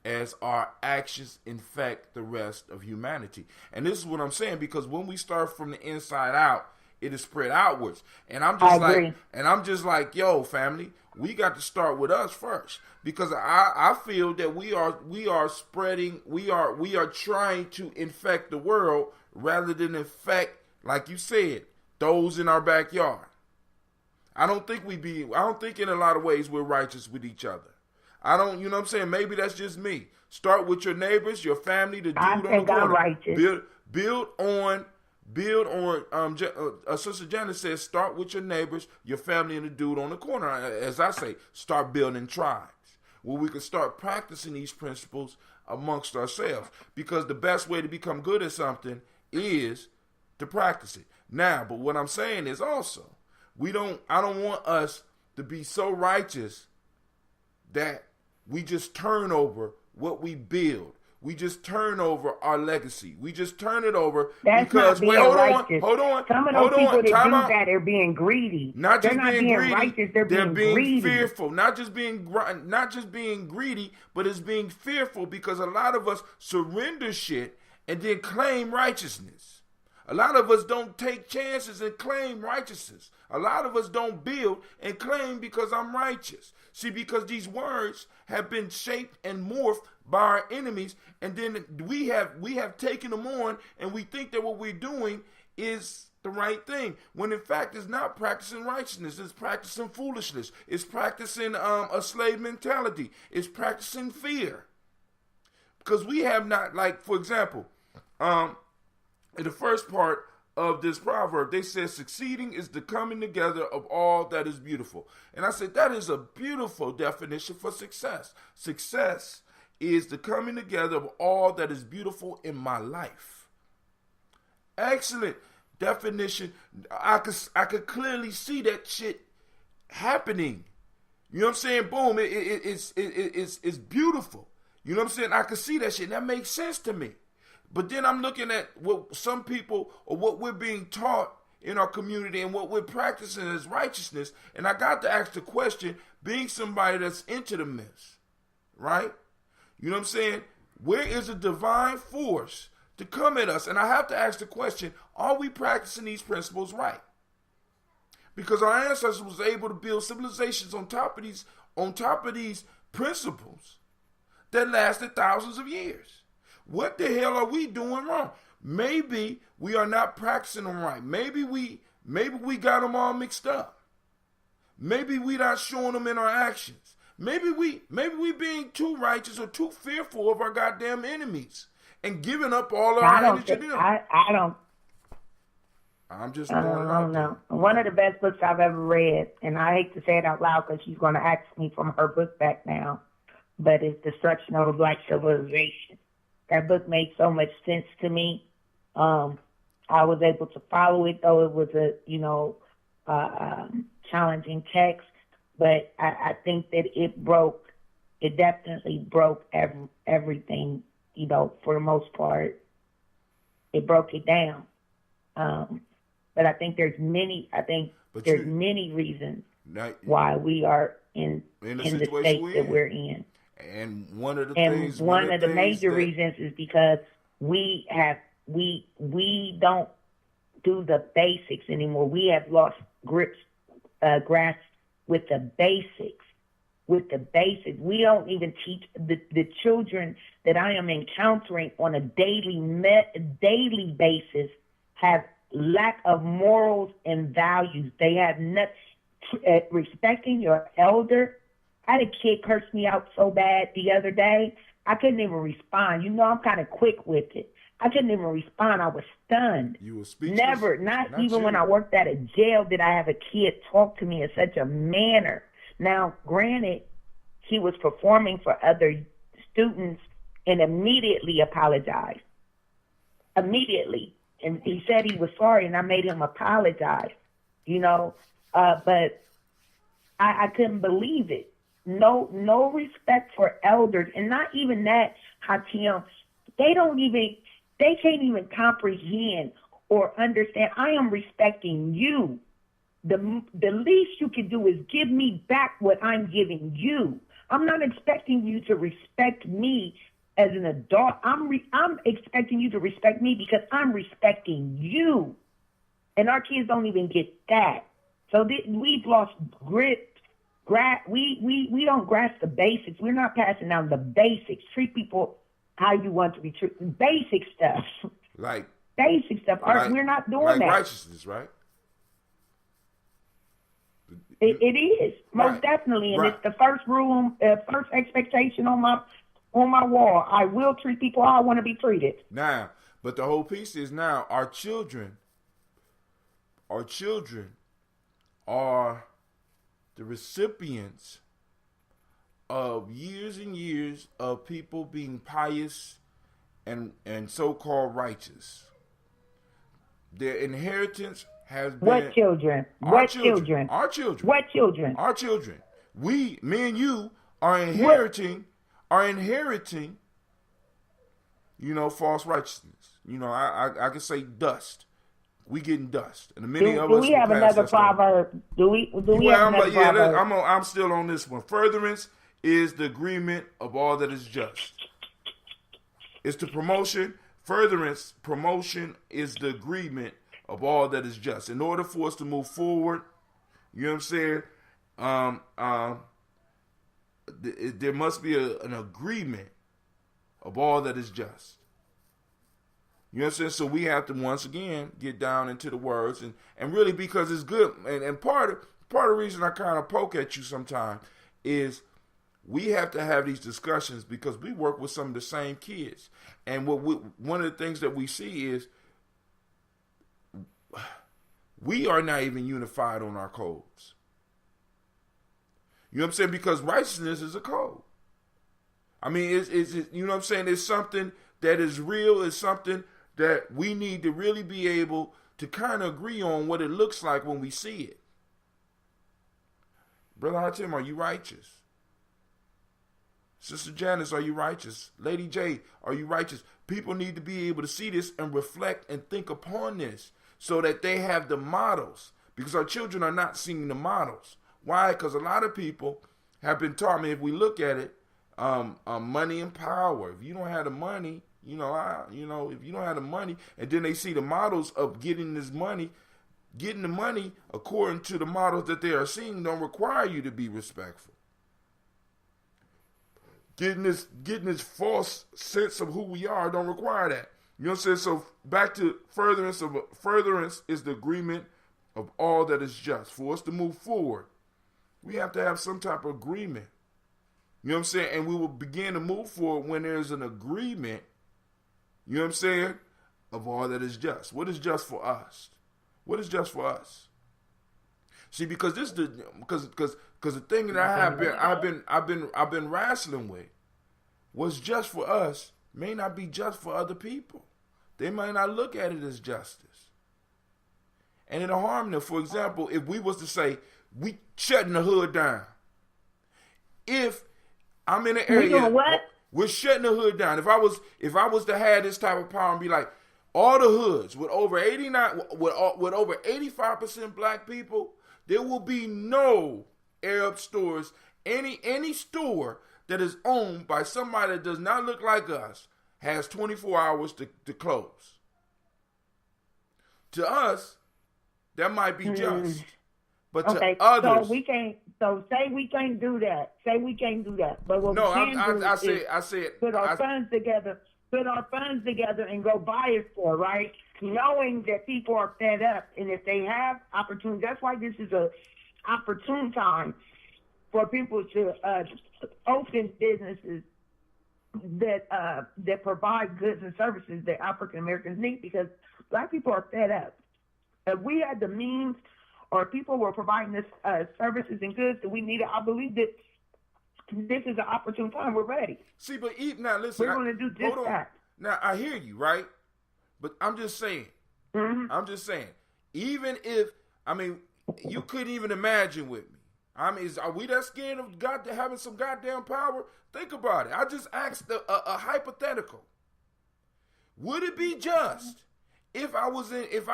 as our actions infect the rest of humanity. And this is what I'm saying, because when we start from the inside out it is spread outwards. And I'm
agree.
just like, yo, family, we got to start with us first, because I feel that we are spreading, we are trying to infect the world rather than infect, like you said, those in our backyard. I don't think in a lot of ways we're righteous with each other. I don't, you know what I'm saying? Maybe that's just me. Start with your neighbors, your family, the dude on the corner.
I'm righteous.
Build on. Sister Janet says, start with your neighbors, your family, and the dude on the corner. As I say, start building tribes where we can start practicing these principles amongst ourselves. Because the best way to become good at something is to practice it. Now, but what I'm saying is also, I don't want us to be so righteous that we just turn over what we build. We just turn over our legacy. We just turn it over because,
hold
on.
Some of those people that do that are being greedy.
They're not being greedy.
Righteous, they're being greedy.
Fearful. Not just being greedy, but it's being fearful, because a lot of us surrender shit and then claim righteousness. A lot of us don't take chances and claim righteousness. A lot of us don't build and claim because I'm righteous. See, because these words have been shaped and morphed by our enemies, and then we have taken them on, and we think that what we're doing is the right thing, when in fact it's not practicing righteousness. It's practicing foolishness. It's practicing a slave mentality. It's practicing fear. Because we have not, like, for example, in the first part of this proverb, they said succeeding is the coming together of all that is beautiful. And I said that is a beautiful definition for success. Success is the coming together of all that is beautiful in my life. Excellent definition. I could clearly see that shit happening. You know what I'm saying? Boom. It's beautiful. You know what I'm saying? I could see that shit. That makes sense to me. But then I'm looking at what some people, or what we're being taught in our community, and what we're practicing as righteousness. And I got to ask the question, being somebody that's into the myths, right? You know what I'm saying? Where is the divine force to come at us? And I have to ask the question, are we practicing these principles right? Because our ancestors was able to build civilizations on top of these principles that lasted thousands of years. What the hell are we doing wrong? Maybe we are not practicing them right. Maybe we got them all mixed up. Maybe we not showing them in our actions. Maybe we being too righteous or too fearful of our goddamn enemies and giving up all of our energy to them.
I don't.
I'm just.
I don't know. One of the best books I've ever read, and I hate to say it out loud because she's going to ask me from her book back now, but it's Destruction of a Black Civilization. That book made so much sense to me. I was able to follow it, though it was a challenging text. But I think that it definitely broke everything, for the most part. It broke it down. But I think there's many reasons why we are in the state that we're in.
And one of the
major reasons is because we don't do the basics anymore. We have lost grasp with the basics. We don't even teach the children that I am encountering on a daily basis have lack of morals and values. They have respecting your elder. I had a kid curse me out so bad the other day, I couldn't even respond. I'm kind of quick with it. I couldn't even respond. I was stunned.
You were speechless?
Never, not even when I worked at a jail did I have a kid talk to me in such a manner. Now, granted, he was performing for other students and immediately apologized. Immediately. And he said he was sorry, and I made him apologize, but I couldn't believe it. No respect for elders, and not even that, Hatim. They can't even comprehend or understand. I am respecting you. The least you can do is give me back what I'm giving you. I'm not expecting you to respect me as an adult. I'm expecting you to respect me because I'm respecting you. And our kids don't even get that. So we've lost grip. We don't grasp the basics. We're not passing down the basics. Treat people how you want to be treated. Basic stuff.
Like
basic stuff. We're not doing
like
that.
Righteousness, right?
It is most
Right.
definitely, and
Right.
it's the first rule, first expectation on my wall. I will treat people how I want to be treated.
Now, but the whole piece is now our children are the recipients of years and years of people being pious and so-called righteous. Their inheritance has been
What children? What children?
Our children.
What children?
Our children. Me and you are inheriting, false righteousness. I can say dust. We getting dust. And many of us
do we have another proverb? Do we have another proverb?
I'm still on this one. Furtherance is the agreement of all that is just. It's the promotion. Promotion is the agreement of all that is just. In order for us to move forward, you know what I'm saying? There must be an agreement of all that is just. You know what I'm saying? So we have to once again get down into the words and really, because it's good. And part of the reason I kind of poke at you sometimes is we have to have these discussions because we work with some of the same kids. And one of the things that we see is we are not even unified on our codes. You know what I'm saying? Because righteousness is a code. I mean, it's you know what I'm saying? It's something that is real. It's something that we need to really be able to kind of agree on what it looks like when we see it. Brother Hatim, are you righteous? Sister Janice, are you righteous? Lady J, are you righteous? People need to be able to see this and reflect and think upon this so that they have the models, because our children are not seeing the models. Why? Because a lot of people have been taught, I mean, if we look at it, money and power. If you don't have the money, if you don't have the money, and then they see the models of getting the money according to the models that they are seeing don't require you to be respectful. Getting this false sense of who we are don't require that. You know what I'm saying? So back to furtherance is the agreement of all that is just. For us to move forward, we have to have some type of agreement. You know what I'm saying? And we will begin to move forward when there's an agreement, you know what I'm saying, of all that is just. What is just for us? What is just for us? See, because this is because the thing that I've been wrestling with, what's just for us may not be just for other people. They might not look at it as justice. And it'll harm them. For example, if we was to say, we shutting the hood down. If I'm in an area, we're shutting the hood down. If I was to have this type of power and be like, all the hoods with over 85% black people, there will be no Arab stores, any store that is owned by somebody that does not look like us has 24 hours to close. To us, that might be just. But to others,
say we can't do that. Say we can't do that. But what we can do is put our funds together and go buy it for, right? Knowing that people are fed up, and if they have opportunity, that's why this is a opportune time for people to open businesses that provide goods and services that African Americans need, because black people are fed up. If we had the means, or people were providing this services and goods that we needed, I believe that this is an opportune time. We're ready.
See, but now listen,
we're going to do just that.
Now I hear you, right? But I'm just saying.
Mm-hmm.
I'm just saying. Even if, you couldn't even imagine with me. Are we that scared of having some goddamn power? Think about it. I just asked a hypothetical. Would it be just if I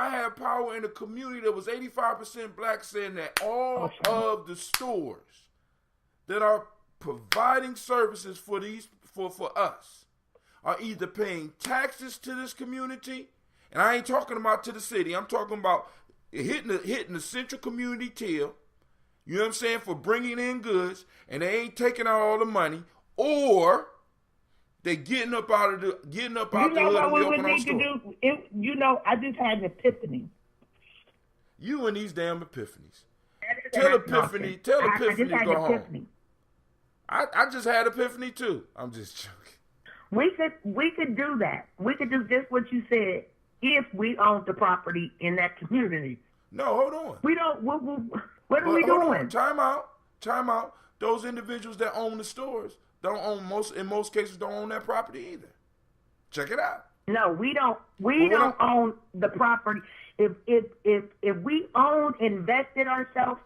had power in a community that was 85% black, saying that all of the stores that are providing services for us are either paying taxes to this community, and I ain't talking about to the city, I'm talking about hitting the central community till, you know what I'm saying, for bringing in goods, and they ain't taking out all the money, or they getting up out the hood and we open our store.
I just had an epiphany.
You and these damn epiphanies. Tell Epiphany to go home. I just had epiphany too. I'm just joking.
We could do that. We could do just what you said if we owned the property in that community.
No, hold on.
We don't. What are we doing?
Time out. Those individuals that own the stores don't own in most cases don't own that property either. Check it out.
No, we don't. We don't own the property. If we invested ourselves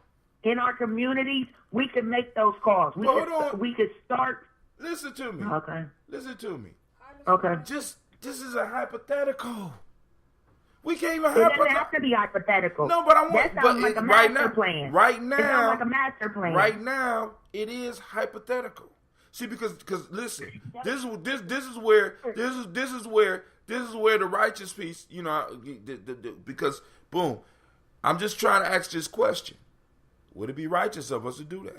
in our communities, we could make those calls. We could start.
Listen to me.
Okay.
Listen to me.
Okay.
This is a hypothetical. We can't even
It doesn't have to be hypothetical.
No, but I want.
That sounds like a master plan.
Right now,
it sounds like a master plan.
Right now, it is hypothetical. See, because listen, this is where the righteous piece, you know, because boom, I'm just trying to ask this question: would it be righteous of us to do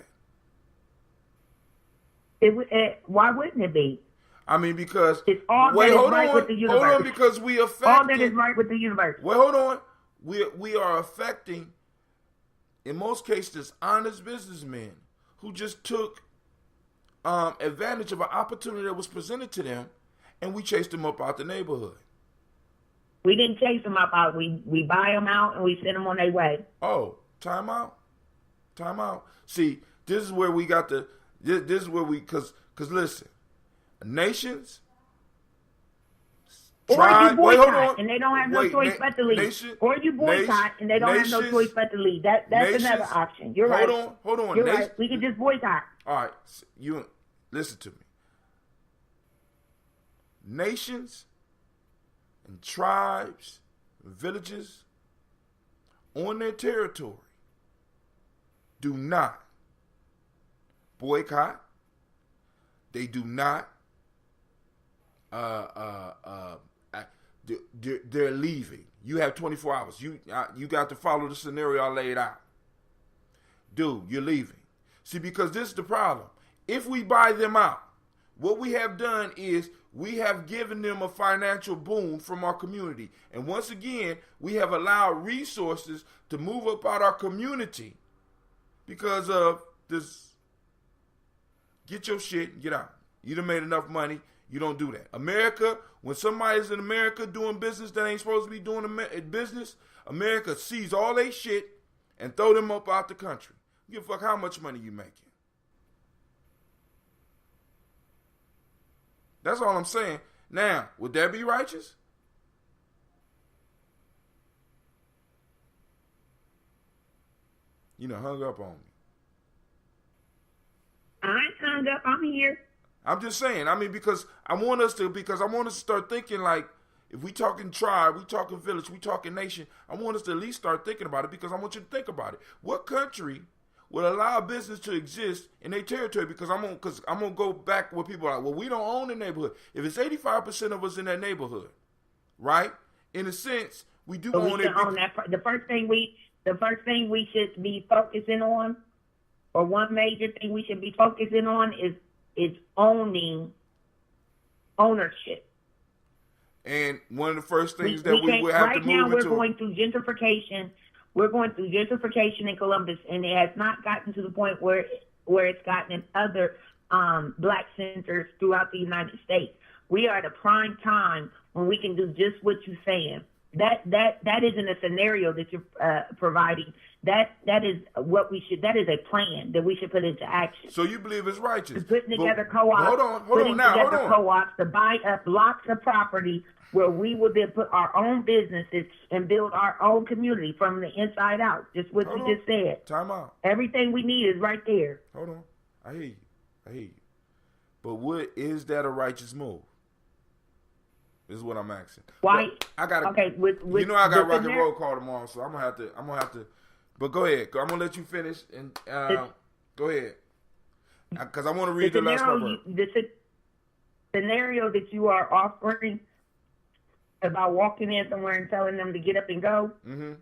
that? Why wouldn't it be?
I mean, because
it's all right with the universe.
Hold on, because we affect
all that is right with the universe.
Well, hold on, we are affecting, in most cases, honest businessmen who just took advantage of an opportunity that was presented to them, and we chased them up out the neighborhood.
We didn't chase them up out. We buy them out and we send them on their way.
Oh, time out. See, this is where we got the. This is where we because listen, nations.
Or you boycott and they don't have no choice but to leave. Or you boycott and they don't have no choice but to leave. That's another option. You're right.
Hold on.
You're right. We can just boycott.
All right, you listen to me. Nations and tribes, and villages on their territory do not boycott. They do not. They're leaving. You have 24 hours. You got to follow the scenario I laid out. Dude, you're leaving. See, because this is the problem. If we buy them out, what we have done is we have given them a financial boon from our community. And once again, we have allowed resources to move up out our community because of this. Get your shit and get out. You done made enough money. You don't do that. America, when somebody's in America doing business that ain't supposed to be doing business, America sees all they shit and throw them up out the country. Give a fuck how much money you making. That's all I'm saying. Now, would that be righteous? You know, hung up on me.
I ain't hung up. I'm here.
I'm just saying. I mean, because I want us to start thinking like, if we talking tribe, we talking village, we talking nation, I want us to at least start thinking about it because I want you to think about it. What country would allow business to exist in their territory? Because I'm gonna go back where people are like, well, we don't own the neighborhood. If it's 85% of us in that neighborhood, right? In a sense, we do own it.
The first thing we should be focusing on, or one major thing we should be focusing on, is ownership.
And one of the first things that we would have to move into. Right now,
we're going through gentrification. We're going through gentrification in Columbus, and it has not gotten to the point where it's gotten in other black centers throughout the United States. We are at a prime time when we can do just what you're saying. That isn't a scenario that you're providing. That is what we should. That is a plan that we should put into action.
So you believe it's righteous?
Putting together co-ops.
Hold on.
Co-ops to buy up blocks of property where we will then put our own businesses and build our own community from the inside out. Just what you just said.
Time out.
Everything we need is right there.
Hold on. I hear you. But is that a righteous move? This is what I'm asking.
Why?
I got
okay.
You know I got rock and roll call tomorrow, so I'm gonna have to. But go ahead. I'm gonna let you finish and go ahead, because I want to read the last proverb.
The scenario that you are offering about walking in somewhere and telling them to get up and go.
Mm-hmm.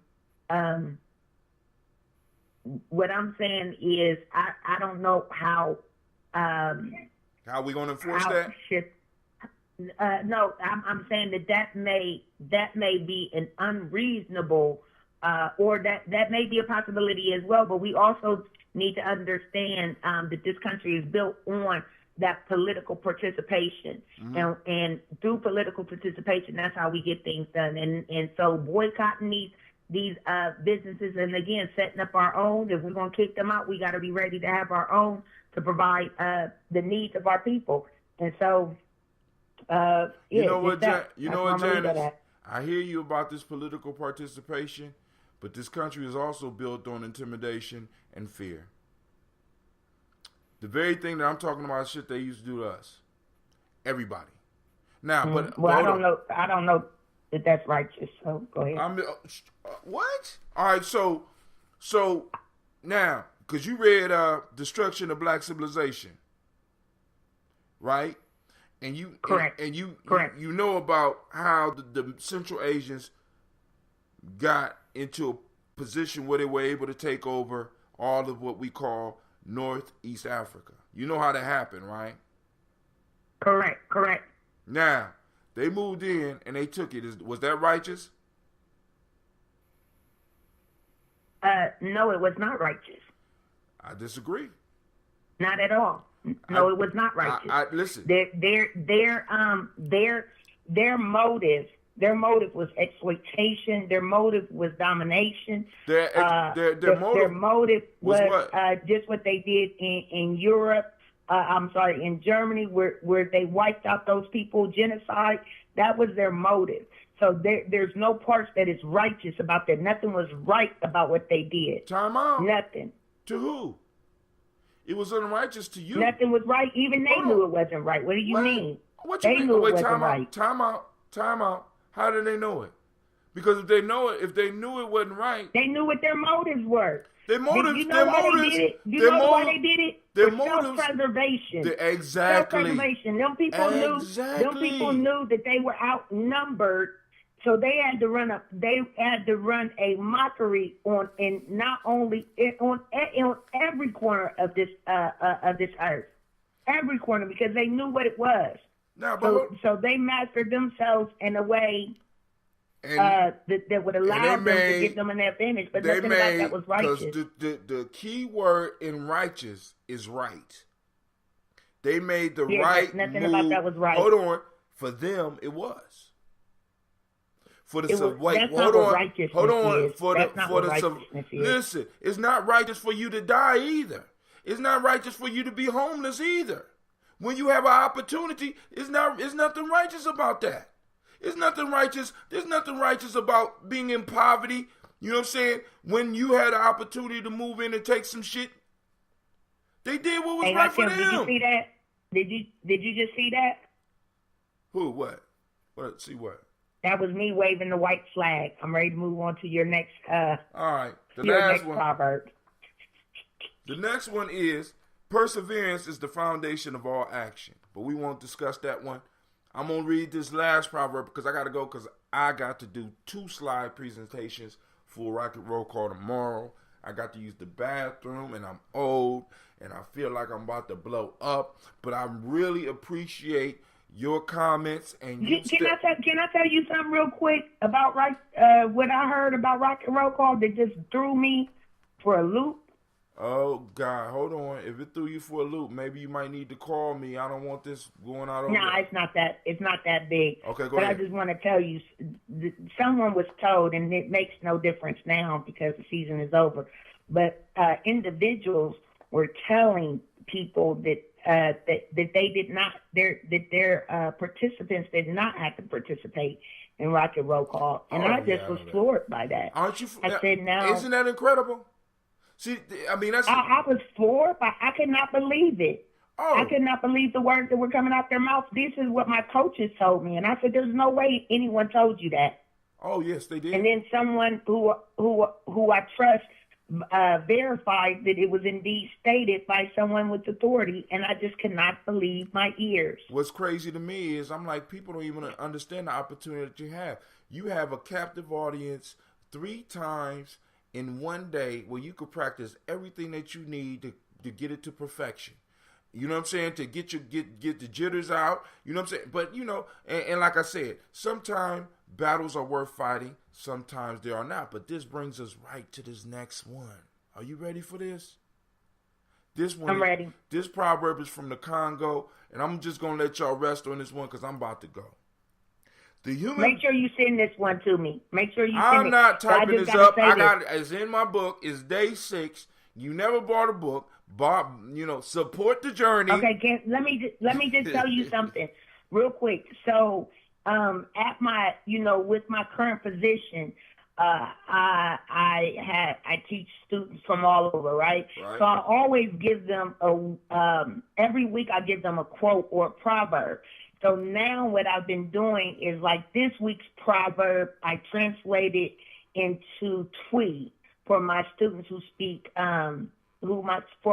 what I'm saying is I don't know how
we gonna enforce that?
No, I'm saying that may be an unreasonable, or that may be a possibility as well. But we also need to understand that this country is built on that political participation, and through political participation, that's how we get things done. And so boycotting these businesses, and again setting up our own. If we're gonna kick them out, we got to be ready to have our own to provide the needs of our people. And so.
You know what, Janice? I hear you about this political participation, but this country is also built on intimidation and fear. The very thing that I'm talking about is shit they used to do to us. Everybody. Now, but
I don't know that that's righteous. So go ahead.
What? All right. So now, because you read "Destruction of Black Civilization," right? And you
correct.
You know about how the Central Asians got into a position where they were able to take over all of what we call Northeast Africa. You know how that happened, right?
Correct.
Now, they moved in and they took it. Was that righteous?
No, it was not righteous.
I disagree.
Not at all. No, it was not righteous.
Listen.
Their motive was exploitation. Their motive was domination.
Their
motive was
what?
Just what they did in Europe. In Germany, where they wiped out those people, genocide. That was their motive. So there's no parts that is righteous about that. Nothing was right about what they did.
Time out.
Nothing.
To who? It was unrighteous to you.
Nothing was right. Even they knew it wasn't right. What do you mean?
What you
mean?
Knew it
wasn't
right. Time out. How did they know it? Because if they knew it wasn't right,
they knew what their motives were.
Their motives.
You know why they did it? You know why they did it?
Their
For
motives.
Self-preservation.
Exactly.
Self-preservation. Them people knew that they were outnumbered. So they had to run a mockery on every corner of this earth, every corner, because they knew what it was. So they mastered themselves in a way that would allow them to give them an advantage. But nothing about that was righteous.
Because the key word in righteous is right. They made the right
nothing
move.
About that was right.
Hold on, for them it was. Listen, it's not righteous for you to die either. It's not righteous for you to be homeless either. When you have an opportunity, it's nothing righteous about that. It's nothing righteous. There's nothing righteous about being in poverty. You know what I'm saying? When you had an opportunity to move in and take some shit, they did what was right for them.
Did you see that? Did you just see that?
Who? What? What? See what?
That was me waving the white flag. I'm ready to move on to your next.
All right. The
next proverb.
The next one is perseverance is the foundation of all action. But we won't discuss that one. I'm gonna read this last proverb because I gotta go because I got to do 2 slide presentations for Rocket Roll Call tomorrow. I got to use the bathroom and I'm old and I feel like I'm about to blow up. But I really appreciate your comments and
can I tell you something real quick about what I heard about Rock and Roll Call that just threw me for a loop?
Oh God, hold on. If it threw you for a loop, maybe you might need to call me. I don't want this going out over.
No, it's not that big.
Okay, go
ahead.
I
just want to tell you, someone was told, and it makes no difference now because the season is over. But individuals were telling people that they did not, their participants did not have to participate in Rock and Roll Call, and I just was floored by that.
Aren't you?
I said, "Now,
isn't that incredible?" See, I mean, that's.
I was floored, but I could not believe it.
Oh.
I could not believe the words that were coming out their mouth. This is what my coaches told me, and I said, "There's no way anyone told you that."
Oh yes, they did.
And then someone who I trust verified that it was indeed stated by someone with authority, and I just could not believe my ears.
What's crazy to me is I'm like, people don't even understand the opportunity that you have. You have a captive audience 3 times in one day where you could practice everything that you need to get it to perfection. You know what I'm saying? To get the jitters out. You know what I'm saying? But, and like I said, sometimes battles are worth fighting. Sometimes they are not. But this brings us right to this next one. Are you ready for this?
I'm ready.
This proverb is from the Congo, and I'm just going to let y'all rest on this one because I'm about to go.
Make sure you send this one to me. Make sure you send it.
I'm not typing this up. I got it. It's in my book. It's day 6. You never bought a book. Support the journey.
Okay, let me just tell you something real quick. So, at my, with my current position, I teach students from all over, right? So I always give them every week I give them a quote or a proverb. So now what I've been doing is like this week's proverb, I translated into Twi for my students who speak, for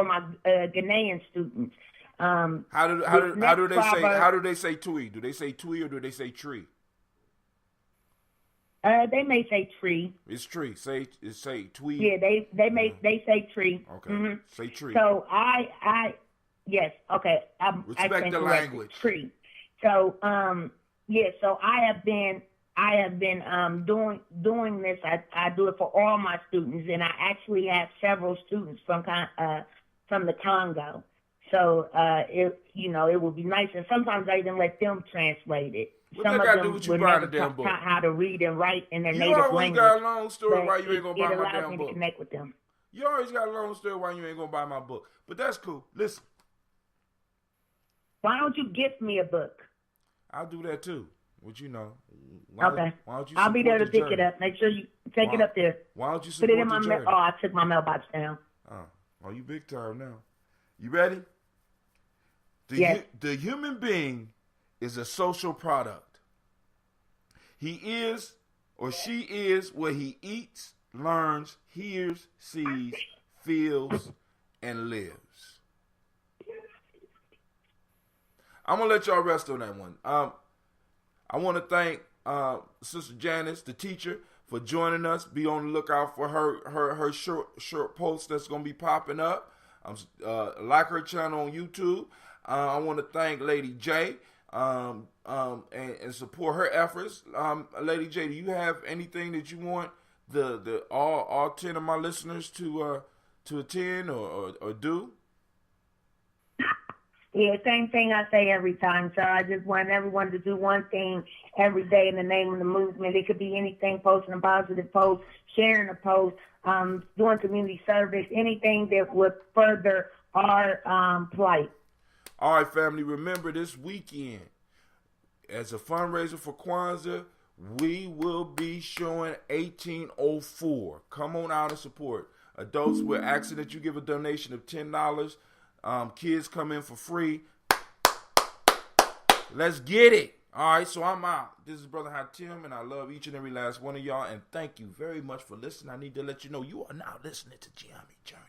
my Ghanaian students.
How do they say Twi? Do they say Twi or do they say tree?
They may say tree.
It's tree. Say Twi.
Yeah, they say tree.
Okay.
Mm-hmm.
Say tree.
So yes, okay.
Respect the language.
Tree. So so I have been doing this. I do it for all my students, and I actually have several students from the Congo. So it would be nice, and sometimes I even let them translate it. Some of them would never taught how to read and write in their native language.
You always got a long story why you ain't gonna buy my damn book.
It allows me to connect with them.
You always got a long story why you ain't gonna buy my book, but that's cool. Listen.
Why don't you gift me a book?
I'll do that too. Okay.
Why don't you I'll be there to pick it up. Make sure you take it up there.
Why don't you support
Put it in my
journey?
I took my mailbox down.
Oh, you big time now. You ready?
Yes.
The human being is a social product. He is or she is what he eats, learns, hears, sees, feels, and lives. I'm going to let y'all rest on that one. I want to thank Sister Janice, the teacher, for joining us. Be on the lookout for her short post that's going to be popping up. Like her channel on YouTube. I want to thank Lady J and support her efforts. Lady J, do you have anything that you want the all 10 of my listeners to attend or do?
Yeah, same thing I say every time. So I just want everyone to do one thing every day in the name of the movement. It could be anything, posting a positive post, sharing a post, doing community service, anything that would further our plight.
All right, family, remember this weekend, as a fundraiser for Kwanzaa, we will be showing 1804. Come on out and support. Adults, we're asking that you give a donation of $10. Kids come in for free. Let's get it. All right, so I'm out. This is Brother Hatim, and I love each and every last one of y'all, and thank you very much for listening. I need to let you know you are now listening to Gye-Nyame Journey.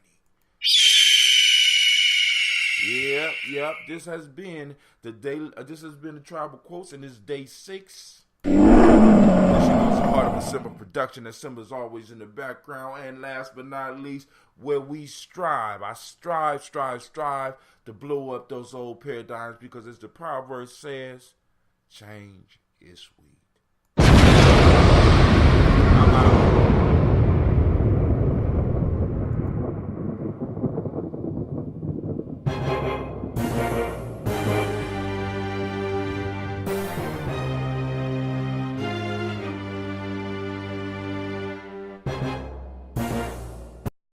Yep. This has been the day. This has been the Tribal Quotes, and this is day 6. This is a part of a Simba production, and Simba's always in the background. And last but not least, where we strive. I strive to blow up those old paradigms because, as the proverb says, change is sweet.